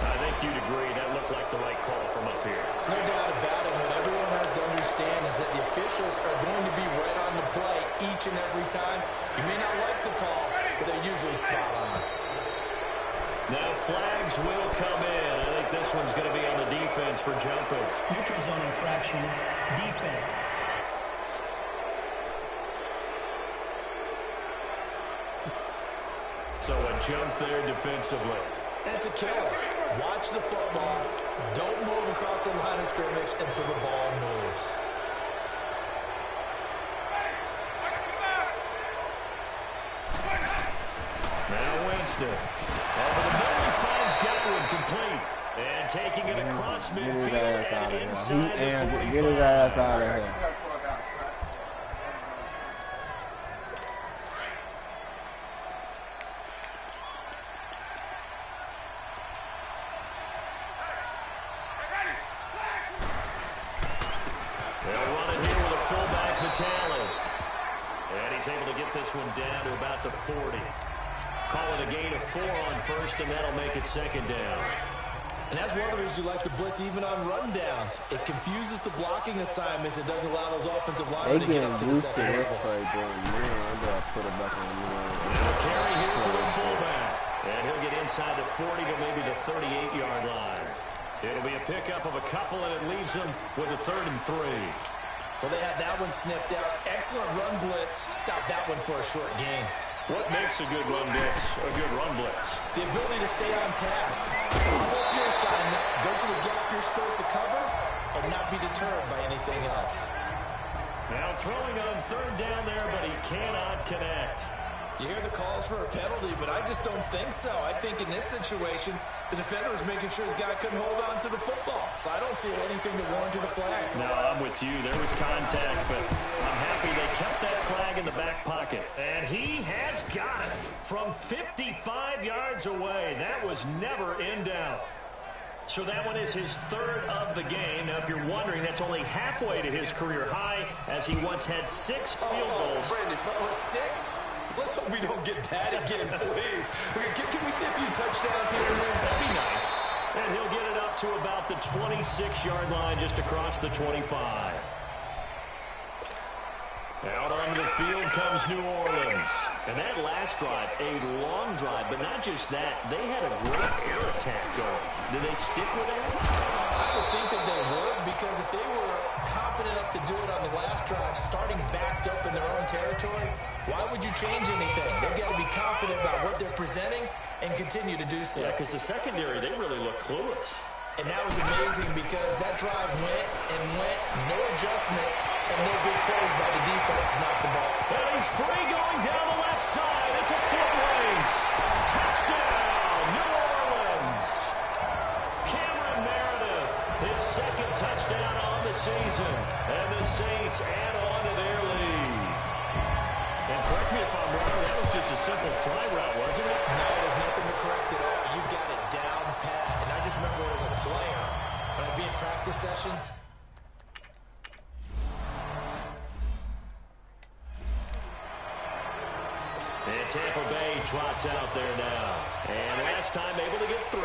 I think you'd agree that looked like the right call from up here. No doubt about it. What everyone has to understand is that the officials are going to be right on the play each and every time. You may not like the call, but they're usually spot on. Now flags will come in. I think this one's going to be on the defense for jumping. Neutral zone infraction, defense. So a jump there defensively. That's a killer. Watch the football. Don't move across the line of scrimmage until the ball moves. Now Winston. Over the middle, finds Godwin complete. And taking it across midfield and inside the 45. Get his ass out of here. They'll run it here with a fullback Vitale. And he's able to get this one down to about the 40. Call it a gain of 4 on first, and that'll make it second down. And that's one of the reasons you like to blitz even on rundowns. It confuses the blocking assignments. It doesn't allow those offensive linemen to get up to the second level. Carry here for the fullback. And he'll get inside the 40 to maybe the 38-yard line. It'll be a pickup of a couple, and it leaves them with a 3rd and 3. Well, they had that one snipped out. Excellent run blitz. Stop that one for a short gain. What makes a good run blitz a good run blitz? The ability to stay on task. Follow up your assignment, go to the gap you're supposed to cover, and not be deterred by anything else. Now throwing on 3rd down there, but he cannot connect. You hear the calls for a penalty, but I just don't think so. I think in this situation, the defender was making sure his guy couldn't hold on to the football. So I don't see anything that warranted a flag. No, I'm with you. There was contact, but I'm happy they kept that flag in the back pocket. And he has got it from 55 yards away. That was never in doubt. So that one is his 3rd of the game. Now, if you're wondering, that's only halfway to his career high, as he once had 6 field goals. Brandon, 6? Let's hope we don't get that again, please. Can we see a few touchdowns here and there? That'd be nice. And he'll get it up to about the 26-yard line, just across the 25. Out onto the field comes New Orleans. And that last drive, a long drive, but not just that. They had a great air attack going. Did they stick with it? I would think that they would, because if they were confident enough to do it on the last drive, starting backed up in their own territory, why would you change anything? They've got to be confident about what they're presenting and continue to do so. Yeah, because the secondary, they really look clueless. And that was amazing because that drive went and went, no adjustments, and no big plays by the defense to knock the ball. And he's free going down the left side. It's a foot race. Touchdown, New Orleans. Cameron Meredith, his 2nd touchdown on the season. And the Saints add on to their lead. And correct me if I'm wrong, that was just a simple fly route, wasn't it? No, there's nothing to correct at all. You've got it down pat. And I just remember as a player, when I'd be in practice sessions, and Tampa Bay trots out there now. And last time able to get 3.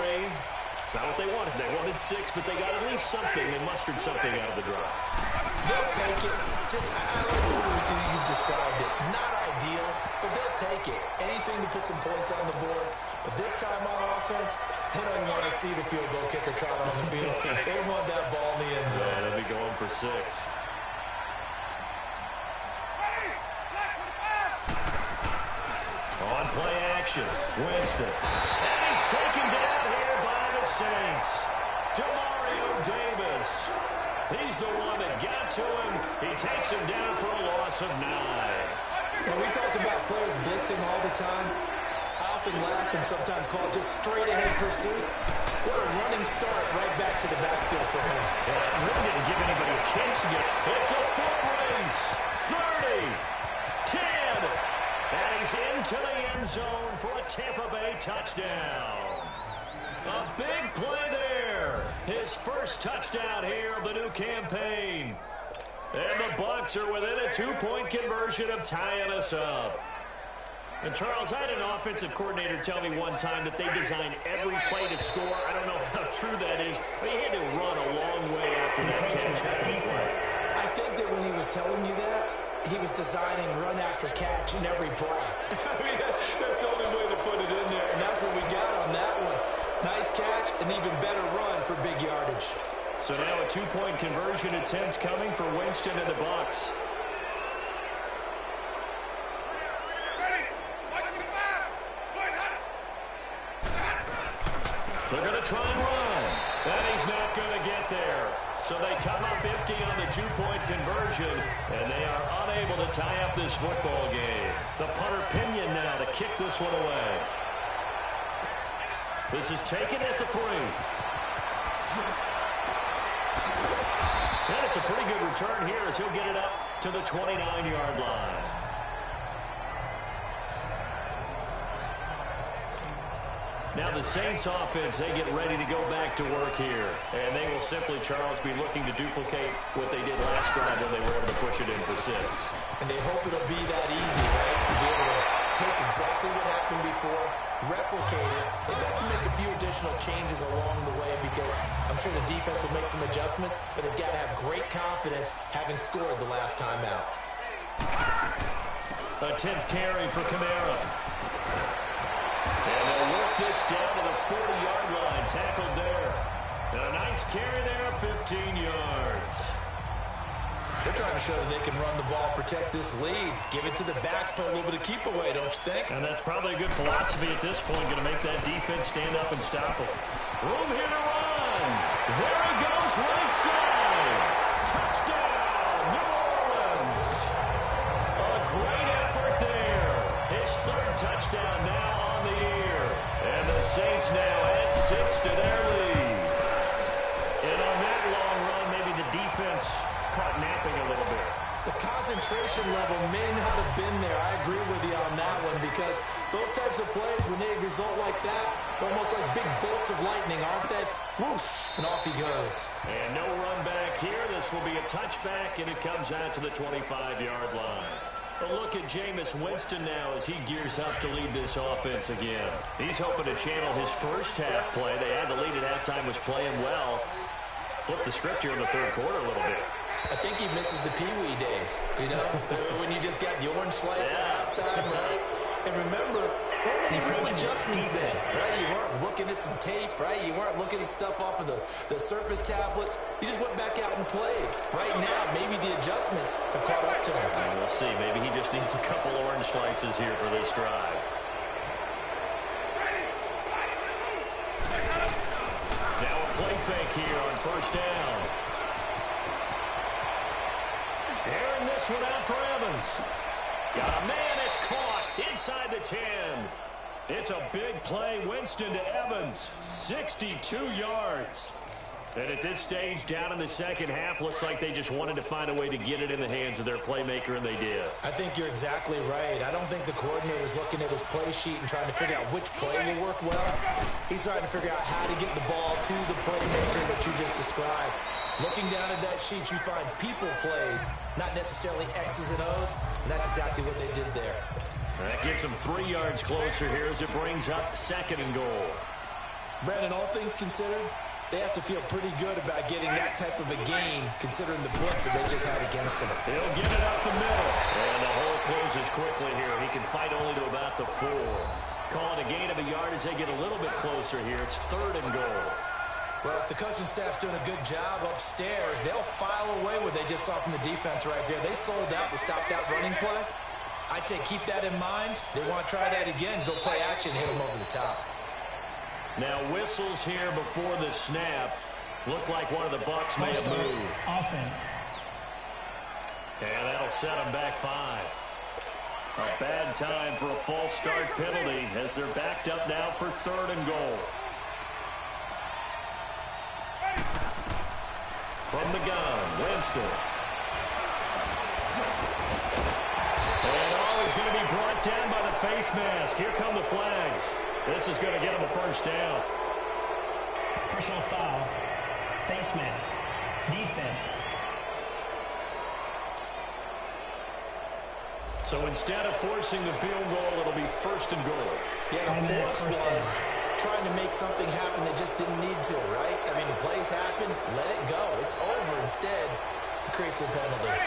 It's not what they wanted. They wanted 6, but they got at least something. They mustered something out of the drive. they'll take it. Just, I like the way you've described it. Not ideal, but they'll take it. Anything to put some points on the board. But this time on offense, they don't want to see the field goal kicker trot on the field. They want that ball in the end zone. Yeah, they'll be going for 6. On play action, Winston. And he's taken down here by the Saints. Demario Davis. He's the one that got to him. He takes him down for a loss of 9. And we talk about players blitzing all the time. I often laugh and sometimes call it just straight-ahead pursuit. What a running start right back to the backfield for him. Yeah, really didn't give anybody a chance to get. It's a foot race. 30, 10. And he's into the end zone for a Tampa Bay touchdown. A big play there. His first touchdown here of the new campaign. And the Bucs are within a 2-point conversion of tying us up. And Charles, I had an offensive coordinator tell me one time that they design every play to score. I don't know how true that is, but he had to run a long way after that catch. Defense. I think that when he was telling you that, he was designing run after catch in every play. I mean, that's the only way to put it in there, and that's what we got on that one. an even better run for big yardage. So now a 2-point conversion attempt coming for Winston and the Bucs. They're going to try and run. And he's not going to get there. So they come up empty on the 2-point conversion, and they are unable to tie up this football game. The punter Pinion now to kick this one away. This is taken at the 3. And it's a pretty good return here as he'll get it up to the 29-yard line. Now the Saints offense, they get ready to go back to work here. And they will simply, Charles, be looking to duplicate what they did last drive when they were able to push it in for 6. And they hope it'll be that easy, right? To be able to take exactly what happened before, replicate it. They'd have to make a few additional changes along the way because I'm sure the defense will make some adjustments, but they've got to have great confidence having scored the last time out. A 10th carry for Kamara. And they'll work this down to the 40-yard line. Tackled there. And a nice carry there, 15 yards. They're trying to show that they can run the ball, protect this lead, give it to the backs, play a little bit of keep away, don't you think? And that's probably a good philosophy at this point, going to make that defense stand up and stop them. Room here to run. There he goes, right side. Touchdown, New Orleans. A great effort there. His 3rd touchdown now on the year. And the Saints now add 6 to their lead. And on that long run, maybe the defense caught napping a little bit. The concentration level may not have been there. I agree with you on that one because those types of plays, when they result like that, they're almost like big bolts of lightning, aren't they? Whoosh, and off he goes. And no run back here. This will be a touchback, and it comes out to the 25-yard line. A look at Jameis Winston now as he gears up to lead this offense again. He's hoping to channel his first half play. They had the lead at halftime, was playing well. Flip the script here in the 3rd quarter a little bit. I think he misses the Pee-wee days, you know, when you just got the orange slice at halftime, right? And remember, there weren't any real adjustments then, right? You weren't looking at some tape, right? You weren't looking at stuff off of the surface tablets. You just went back out and played. Right now, maybe the adjustments have caught up to him. We'll see. Maybe he just needs a couple orange slices here for this drive. Now a play fake here on 1st down. Airing this one out for Evans. Got a man, it's caught inside the 10. It's a big play. Winston to Evans, 62 yards. And at this stage, down in the second half, looks like they just wanted to find a way to get it in the hands of their playmaker, and they did. I think you're exactly right. I don't think the coordinator's looking at his play sheet and trying to figure out which play will work well. He's trying to figure out how to get the ball to the playmaker that you just described. Looking down at that sheet, you find people plays, not necessarily X's and O's, and that's exactly what they did there. That gets them 3 yards closer here as it brings up 2nd and goal. Brandon, all things considered, they have to feel pretty good about getting that type of a gain, considering the blitz that they just had against them. He'll get it up the middle. And the hole closes quickly here. He can fight only to about the 4. Calling a gain of a yard as they get a little bit closer here. It's 3rd and goal. Well, if the coaching staff's doing a good job upstairs, they'll file away what they just saw from the defense right there. They sold out to stop that running play. I'd say keep that in mind. They want to try that again, go play action, hit them over the top. Now whistles here before the snap. Look like one of the Bucs may have moved. Offense. And that'll set them back 5. A bad time for a false start penalty as they're backed up now for 3rd and goal. From the gun, Winston. And he's going to be brought down by the face mask. Here come the flags. This is going to get him a 1st down. Personal foul. Face mask. Defense. So instead of forcing the field goal, it'll be 1st and goal. Yeah, the force was trying to make something happen that just didn't need to, right? I mean, the plays happen, let it go. It's over. Instead, he creates a penalty.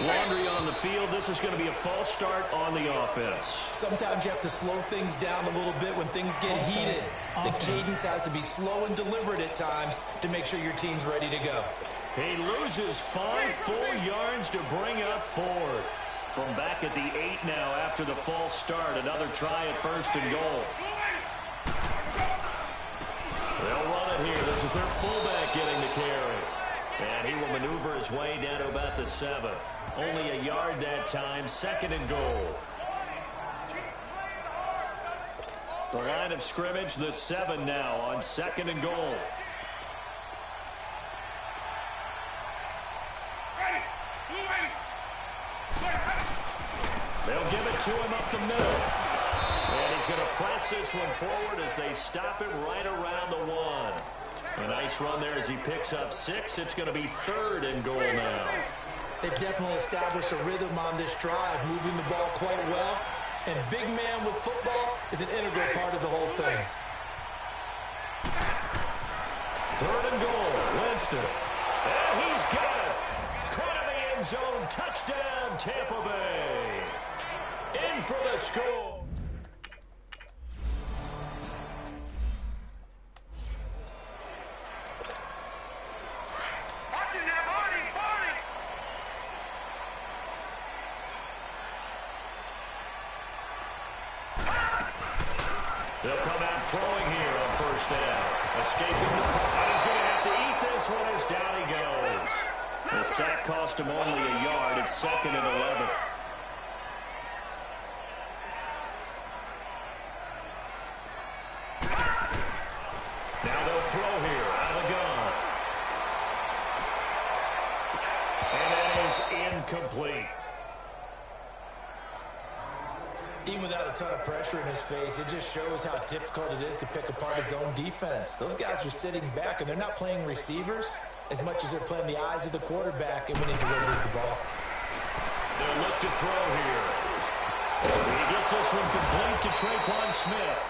Laundry on the field. This is going to be a false start on the offense. Sometimes you have to slow things down a little bit when things get heated. The cadence has to be slow and deliberate at times to make sure your team's ready to go. He loses 5 full yards to bring up 4. From back at the 8 now after the false start. Another try at 1st and goal. They'll run it here. This is their fullback getting the carry. And he will maneuver his way down to about the 7. Only a yard that time. 2nd and goal. The line of scrimmage, the 7 now on 2nd and goal. They'll give it to him up the middle. And he's going to press this one forward as they stop it right around the 1. A nice run there as he picks up 6. It's going to be 3rd and goal now. They've definitely established a rhythm on this drive, moving the ball quite well. And big man with football is an integral part of the whole thing. 3rd and goal. Winston. And he's got it. Caught in the end zone. Touchdown, Tampa Bay. In for the score. They'll come out throwing here on 1st down. Escaping the and he's going to have to eat this one as down he goes. The sack cost him only a yard. It's 2nd and 11. Now they'll throw here out of the gun. And that is incomplete. Even without a ton of pressure in his face, it just shows how difficult it is to pick apart his own defense. Those guys are sitting back, and they're not playing receivers as much as they're playing the eyes of the quarterback and winning delivers the ball. They'll look to throw here. He gets this one complete to Traquan Smith.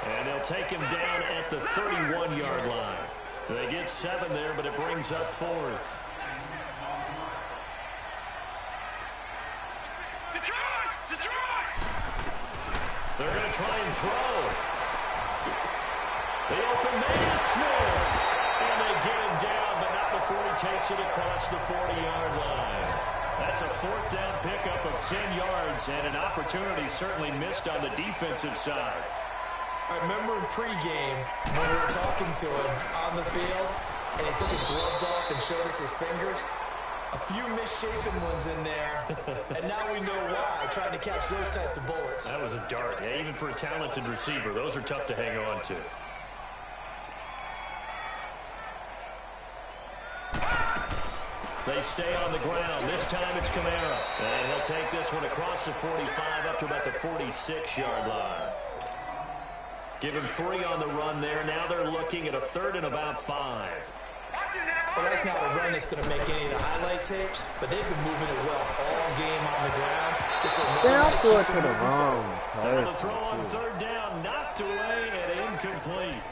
And they'll take him down at the 31-yard line. They get 7 there, but it brings up 4th. They're going to try and throw. The open man is Smith. And they get him down, but not before he takes it across the 40-yard line. That's a 4th down pickup of 10 yards, and an opportunity certainly missed on the defensive side. I remember in pregame when we were talking to him on the field, and he took his gloves off and showed us his fingers. A few misshapen ones in there, and now we know why, trying to catch those types of bullets. That was a dart. Yeah, even for a talented receiver, those are tough to hang on to. They stay on the ground. This time it's Kamara. And he'll take this one across the 45 up to about the 46-yard line. Give him 3 on the run there. Now they're looking at a 3rd and about 5. Well, that's not a run that's going to make any of the highlight tapes, but they've been moving it well all game on the ground. This is Down for it to the wrong. The throw on 3rd down, knocked away and incomplete.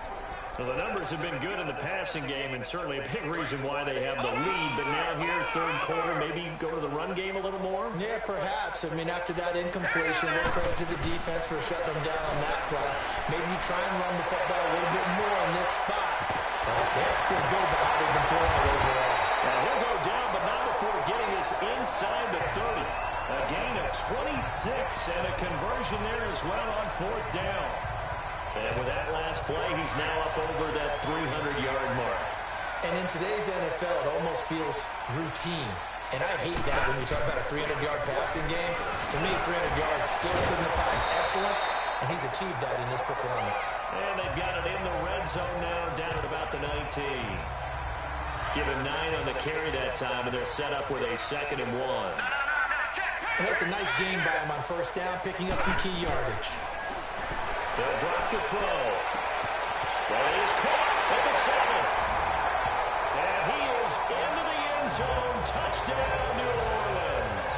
Well, the numbers have been good in the passing game, and certainly a big reason why they have the lead. But now here, 3rd quarter, maybe go to the run game a little more? Yeah, perhaps. I mean, after that incompletion, a little credit to the defense for shutting them down on that play. Maybe you try and run the football a little bit more in this spot. They have to feel good about how they've been throwing it overall. Now he'll go down, but not before getting this inside the 30. A gain of 26 and a conversion there as well on 4th down. And with that last play, he's now up over that 300-yard mark. And in today's NFL, it almost feels routine. And I hate that when you talk about a 300-yard passing game. To me, 300 yards still signifies excellence, and he's achieved that in this performance. And they've got it in the red zone now, down at about the 19. Give him 9 on the carry that time, and they're set up with a 2nd and 1. And that's a nice game by him on 1st down, picking up some key yardage. They'll drop the throw. That is caught at the 7th. And he is into the end zone. Touchdown, New Orleans.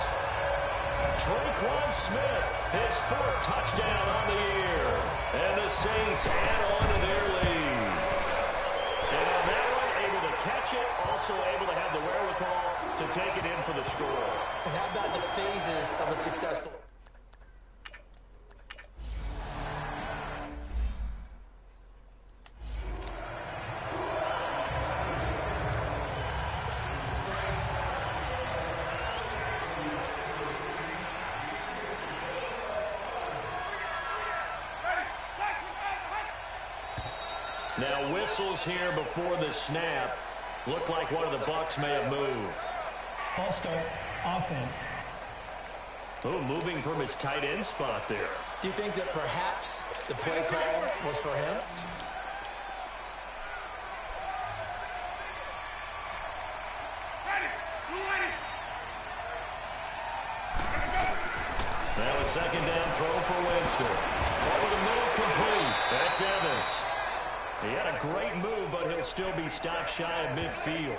Traquan Smith, his 4th touchdown on the year. And the Saints add on to their lead. And on that one, able to catch it, also able to have the wherewithal to take it in for the score. And how about the phases of a successful... Now whistles here before the snap. Looked like one of the Bucs may have moved. False start, offense. Oh, moving from his tight end spot there. Do you think that perhaps the play call was for him? Now a second down throw for Winston. Over the middle, complete. That's Evans. He had a great move, but he'll still be stopped shy of midfield.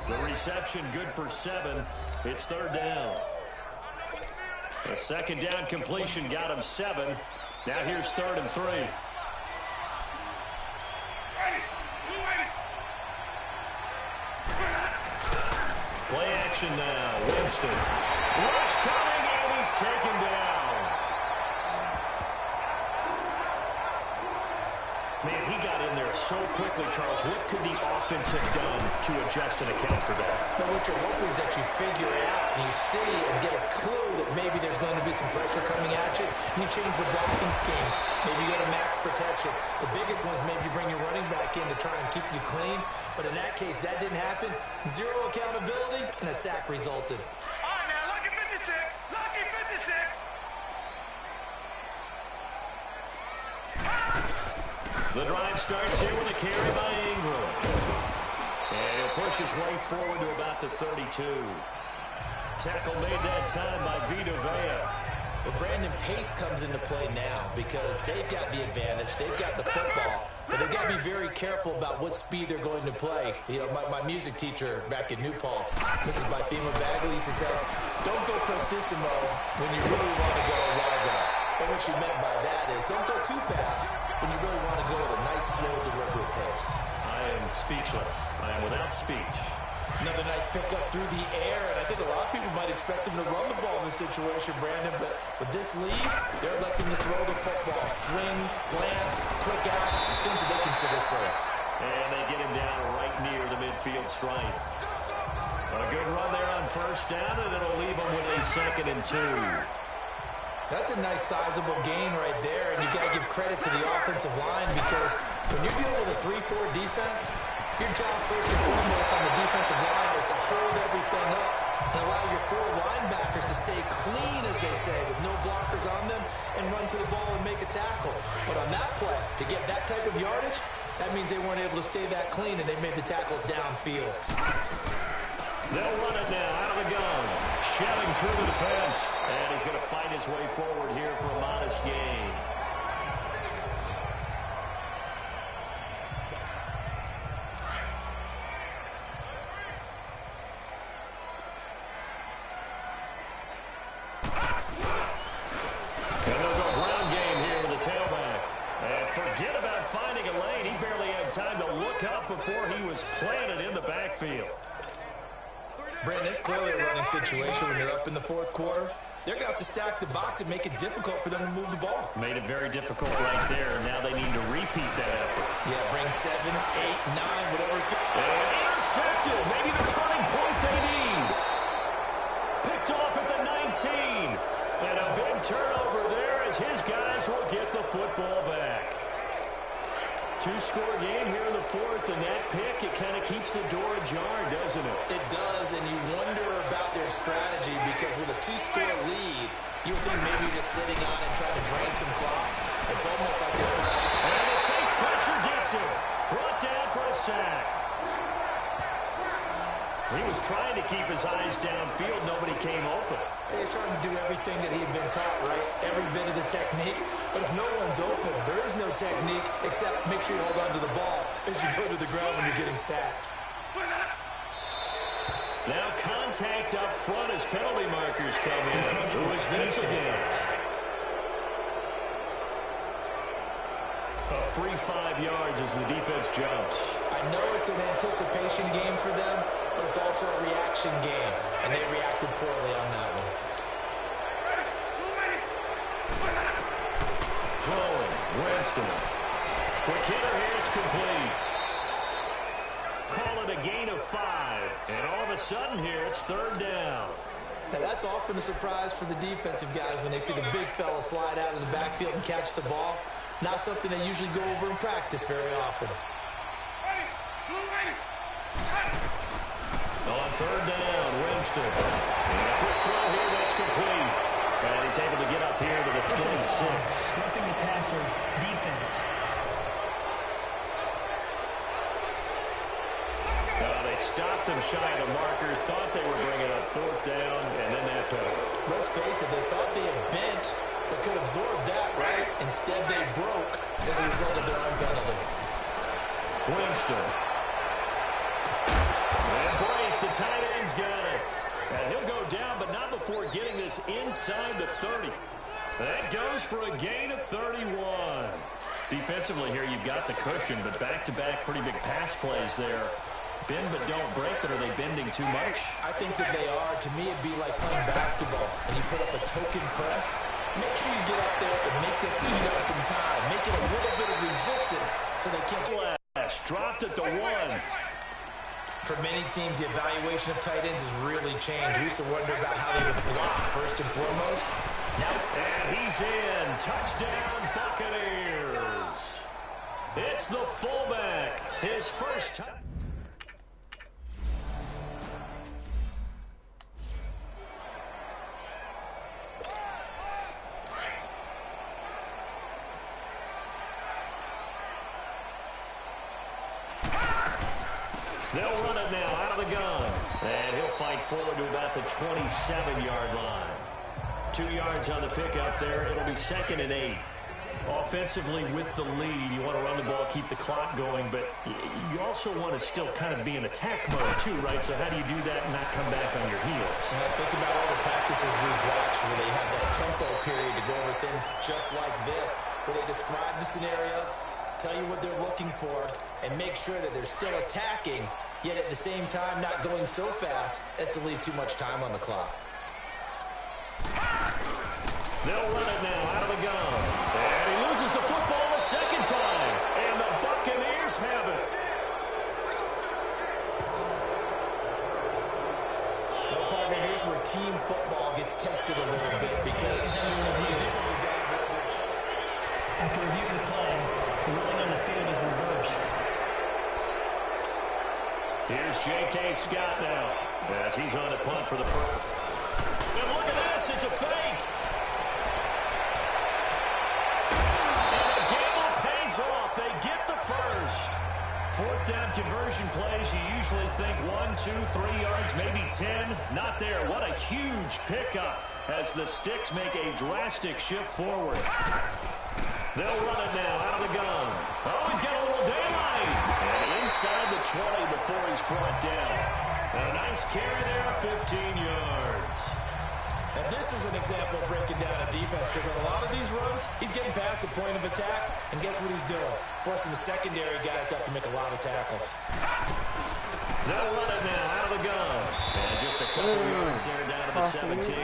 The reception good for 7. It's third down. A second down completion got him 7. Now here's 3rd and 3. Play action now. Winston. Rush coming, and he's taken down. Man, he got in there so quickly, Charles. What could the offense have done to adjust and account for that? But what you're hoping is that you figure it out and you see and get a clue that maybe there's going to be some pressure coming at you, and you change the blocking schemes. Maybe you go to max protection. The biggest one is maybe you bring your running back in to try and keep you clean. But in that case, that didn't happen. 0 accountability, and a sack resulted. All right, now, lucky 56. Lucky 56. The drive starts here with a carry by Ingram. And he'll push his way forward to about the 32. Tackle made that time by Vita Vea. Well, Brandon, pace comes into play now because they've got the advantage. They've got the football. But they've got to be very careful about what speed they're going to play. You know, my music teacher back in New Paltz, Mrs. Bifema Bagley, used to say, don't go prestissimo when you really want to go largo. And what she meant by that is don't go too fast when you really want to go at a nice, slow, deliberate pace. I am speechless. I am without speech. Another nice pickup through the air, and I think a lot of people might expect him to run the ball in this situation, Brandon, but with this lead, they're electing to throw the football. Swings, slants, quick outs, things that they consider safe. And they get him down right near the midfield stripe. A good run there on first down, and it'll leave him with a 2nd and 2. That's a nice sizable gain right there, and you've got to give credit to the offensive line because when you're dealing with a 3-4 defense, your job first and foremost on the defensive line is to hold everything up and allow your 4 linebackers to stay clean, as they say, with no blockers on them and run to the ball and make a tackle. But on that play, to get that type of yardage, that means they weren't able to stay that clean and they made the tackle downfield. They'll run it now out of the gun. Shelling through the defense. And he's going to fight his way forward here for a modest gain. And they'll go ground game here with the tailback. And forget about finding a lane. He barely had time to look up before he was planted in the backfield. Brandon, it's clearly a running situation when you're up in the 4th quarter. They're going to have to stack the box and make it difficult for them to move the ball. Made it very difficult right there. Now they need to repeat that effort. Yeah, bring 7, 8, 9, whatever's good. And intercepted. Maybe the turning point they need. Picked off at the 19. And a big turnover there as his guys will get the football back. 2-score game here in the 4th, and that pick, it kind of keeps the door ajar, doesn't it? It does, and you wonder about their strategy because with a 2-score lead, you would think maybe you're just sitting on and trying to drain some clock. It's almost like they're trying. And the Saints pressure gets him. Brought down for a sack. He was trying to keep his eyes downfield. Nobody came open. He's trying to do everything that he had been taught, right? Every bit of the technique. But if no one's open, there is no technique except make sure you hold on to the ball as you go to the ground when you're getting sacked. Now contact up front as penalty markers come in. Who is this against? A free 5 yards as the defense jumps. I I know it's an anticipation game for them, but it's also a reaction game, and they reacted poorly on that one. Throwing, Winston. Quick hitter here, it's complete. Call it a gain of 5, and all of a sudden here, it's third down. Now, that's often a surprise for the defensive guys when they see the big fella slide out of the backfield and catch the ball. Not something they usually go over in practice very often. On third down, Winston. And a quick throw here, that's complete. And he's able to get up here to the 26. Roughing the passer, defense. They stopped him shy of the marker, thought they were bringing up fourth down, and then that penalty. Let's face it, they thought they had bent, but could absorb that, right? Instead, they broke as a result of their own penalty. Winston. And break, the tight end's got it. And he'll go down, but not before getting this inside the 30. That goes for a gain of 31. Defensively here, you've got the cushion, but back-to-back pretty big pass plays there. Bend but don't break, but are they bending too much? I think that they are. To me, it'd be like playing basketball, and you put up a token press. Make sure you get up there and make them eat up some time. Make it a little bit of resistance so they can't... Flash, dropped at the 1. For many teams, the evaluation of tight ends has really changed. We used to wonder about how they would block first and foremost. Now, and he's in. Touchdown, Buccaneers. It's the fullback. His first touch. They'll run it now out of the gun. And he'll fight forward to about the 27-yard line. 2 yards on the pickup there. It'll be 2nd and 8. Offensively with the lead, you want to run the ball, keep the clock going, but you also want to still kind of be in attack mode too, right? So how do you do that and not come back on your heels? Think about all the practices we've watched where they have that tempo period to go over things just like this, where they describe the scenario, tell you what they're looking for, and make sure that they're still attacking, yet at the same time not going so fast as to leave too much time on the clock. They'll run it now out of the gun. And he loses the football a second time. And the Buccaneers have it. Well, partner, here's where team football gets tested a little bit because the defensive guys are able to... After reviewing the play, the ruling on the field is reversed. Here's J.K. Scott now as he's on the punt for the first. And look at this. It's a fake. And the gamble pays off. They get the first. Fourth down conversion plays, you usually think 1, 2, 3 yards, maybe 10. Not there. What a huge pickup as the Sticks make a drastic shift forward. They'll run it now out of the gun. Oh, he's got a little daylight. And inside the 20 before he's brought down. And a nice carry there, 15 yards. And this is an example of breaking down a defense because on a lot of these runs, he's getting past the point of attack, and guess what he's doing? Forcing the secondary guys to have to make a lot of tackles. They'll run it now out of the gun. And just a couple yards there down to the 17.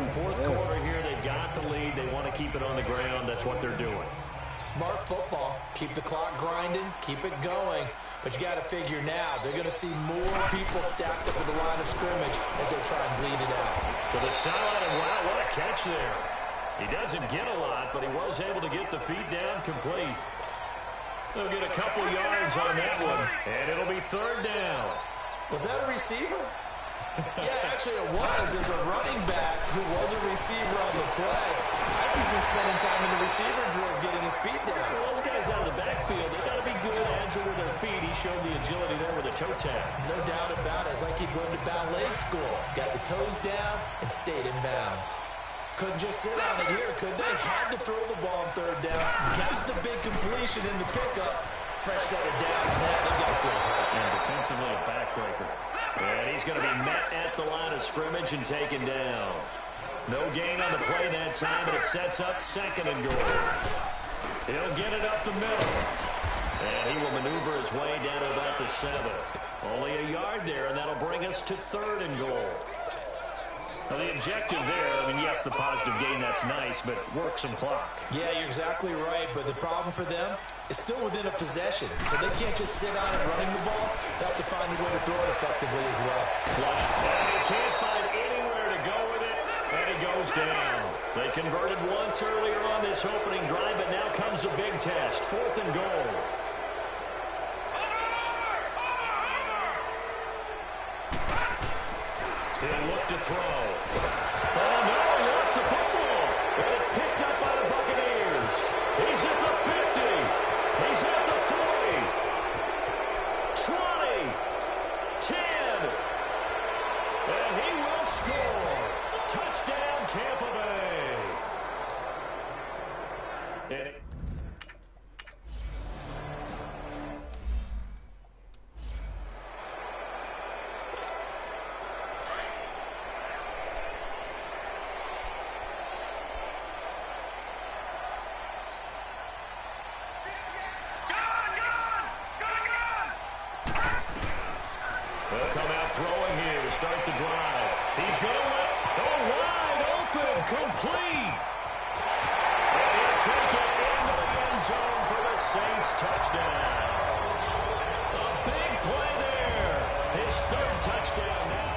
The fourth quarter here, they've got the lead. They want to keep it on the ground. That's what they're doing. Smart football. Keep the clock grinding. Keep it going. But you got to figure now, they're going to see more people stacked up at the line of scrimmage as they try and bleed it out. To the sideline, and wow, what a catch there. He doesn't get a lot, but he was able to get the feet down complete. They'll get a couple yards on that one, and it'll be third down. Was that a receiver? Yeah, actually it was. There's a running back who was a receiver on the play. I think he's been spending time in the receiver drills getting his feet down. Well, those guys out of the backfield, they got to be good, agile with their feet. He showed the agility there with a toe tap. No doubt about it. It's like he'd gone to ballet school. Got the toes down and stayed in bounds. Couldn't just sit on it here, could they? Had to throw the ball on third down. Got the big completion in the pickup. Fresh set of downs. Now they're going to feel great. And defensively, a backbreaker. And he's going to be met at the line of scrimmage and taken down. No gain on the play that time, but it sets up 2nd and goal. He'll get it up the middle. And he will maneuver his way down to about the 7. Only a yard there, and that'll bring us to 3rd and goal. Now, the objective there, I mean, yes, the positive gain, that's nice, but work some clock. Yeah, you're exactly right, but the problem for them is still within a possession, so they can't just sit on it running the ball. They have to find a way to throw it effectively as well. Flush, and he can't find anywhere to go with it, and he goes down. They converted once earlier on this opening drive, but now comes a big test, 4th and goal. He'll look to throw. Oh, no, he lost the football. And it's picked up by the Buccaneers. He's at the 50. He's at the 40. 20. 10. And he will score. Touchdown, Tampa Bay. And start the drive. He's going wide open, complete. And he'll take it into the end zone for the Saints touchdown. A big play there. His 3rd touchdown now.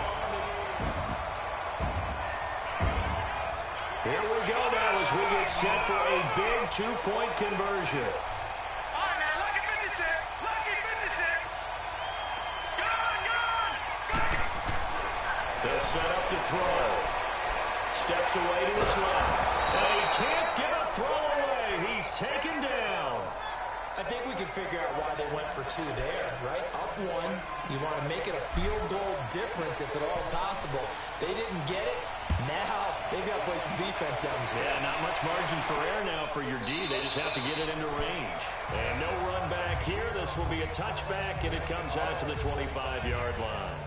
Here we go now as we get set for a big 2-point conversion. They'll set up to throw. Steps away to his left. And he can't get a throw away. He's taken down. I think we can figure out why they went for 2 there, right? Up 1. You want to make it a field goal difference if at all possible. They didn't get it. Now they've got to play some defense down the stretch. Yeah, not much margin for error now for your D. They just have to get it into range. And no run back here. This will be a touchback, and it comes out to the 25-yard line.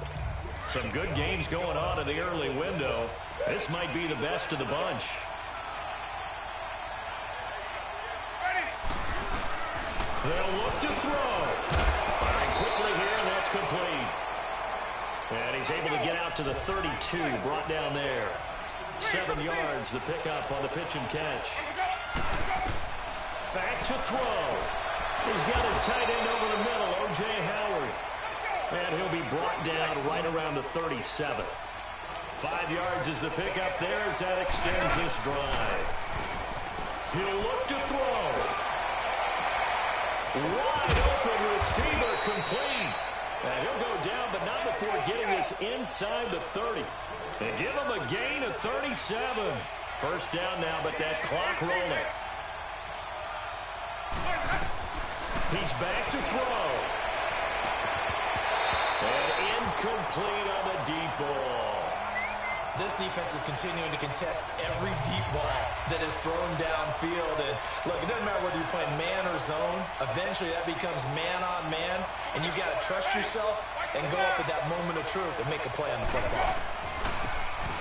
Some good games going on in the early window. This might be the best of the bunch. They'll look to throw. Firing quickly here, and that's complete. And he's able to get out to the 32, brought down there. 7 yards, the pickup on the pitch and catch. Back to throw. He's got his tight end over the middle, O.J. Howard. And he'll be brought down right around the 37. 5 yards is the pickup there as that extends this drive. He'll look to throw. Wide open receiver complete. And he'll go down, but not before getting this inside the 30. And give him a gain of 37. First down now, but that clock rolling. He's back to throw. And incomplete on the deep ball. This defense is continuing to contest every deep ball that is thrown downfield. And look, it doesn't matter whether you're playing man or zone. Eventually that becomes man on man. And you've got to trust yourself and go up at that moment of truth and make a play on the football.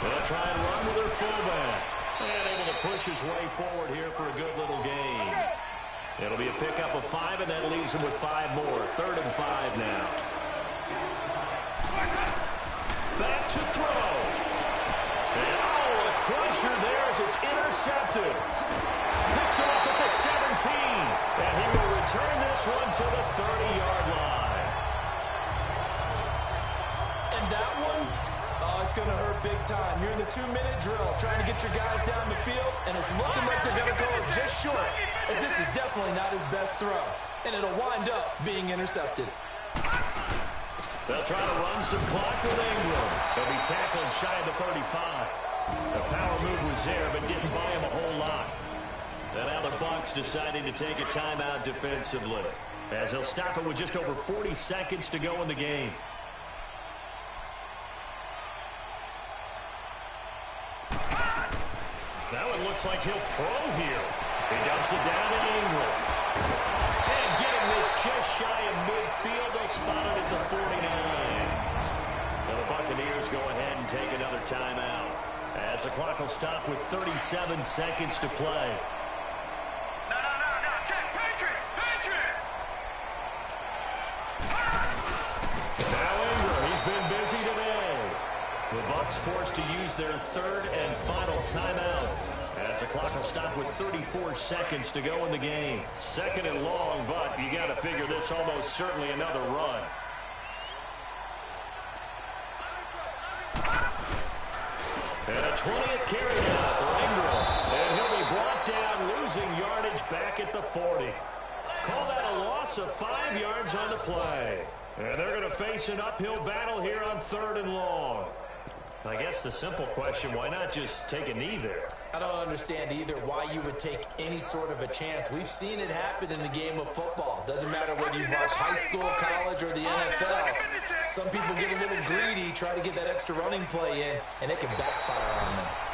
They'll try and run with their fullback. And able to push his way forward here for a good little gain. It'll be a pickup of 5, and that leaves him with 5 more. 3rd and 5 now. Back to throw. And a crusher there as it's intercepted. Picked off at the 17. And he will return this one to the 30-yard line. And that one, it's going to hurt big time. You're in the 2-minute drill trying to get your guys down the field, and it's looking like they're going to go just short, as this is definitely not his best throw. And it'll wind up being intercepted. They'll try to run some clock with Ingram. They'll be tackled shy of the 35. The power move was there, but didn't buy him a whole lot. And now the Bucs deciding to take a timeout defensively, as they'll stop it with just over 40 seconds to go in the game. Now it looks like he'll throw here. He dumps it down to Ingram. And getting this just shy of midfield, they'll spot it at the 49. Now the Buccaneers go ahead and take another timeout, as the clock will stop with 37 seconds to play. No, check, Patriot! The Bucs forced to use their third and final timeout, as the clock will stop with 34 seconds to go in the game. Second and long, but you got to figure this almost certainly another run. And a 20th carry now for Ingram. And he'll be brought down, losing yardage back at the 40. Call that a loss of 5 yards on the play. And they're going to face an uphill battle here on third and long. I guess the simple question, why not just take a knee there? I don't understand either why you would take any sort of a chance. We've seen it happen in the game of football. Doesn't matter whether you've watched high school, college, or the NFL. Some people get a little greedy, try to get that extra running play in, and it can backfire on them.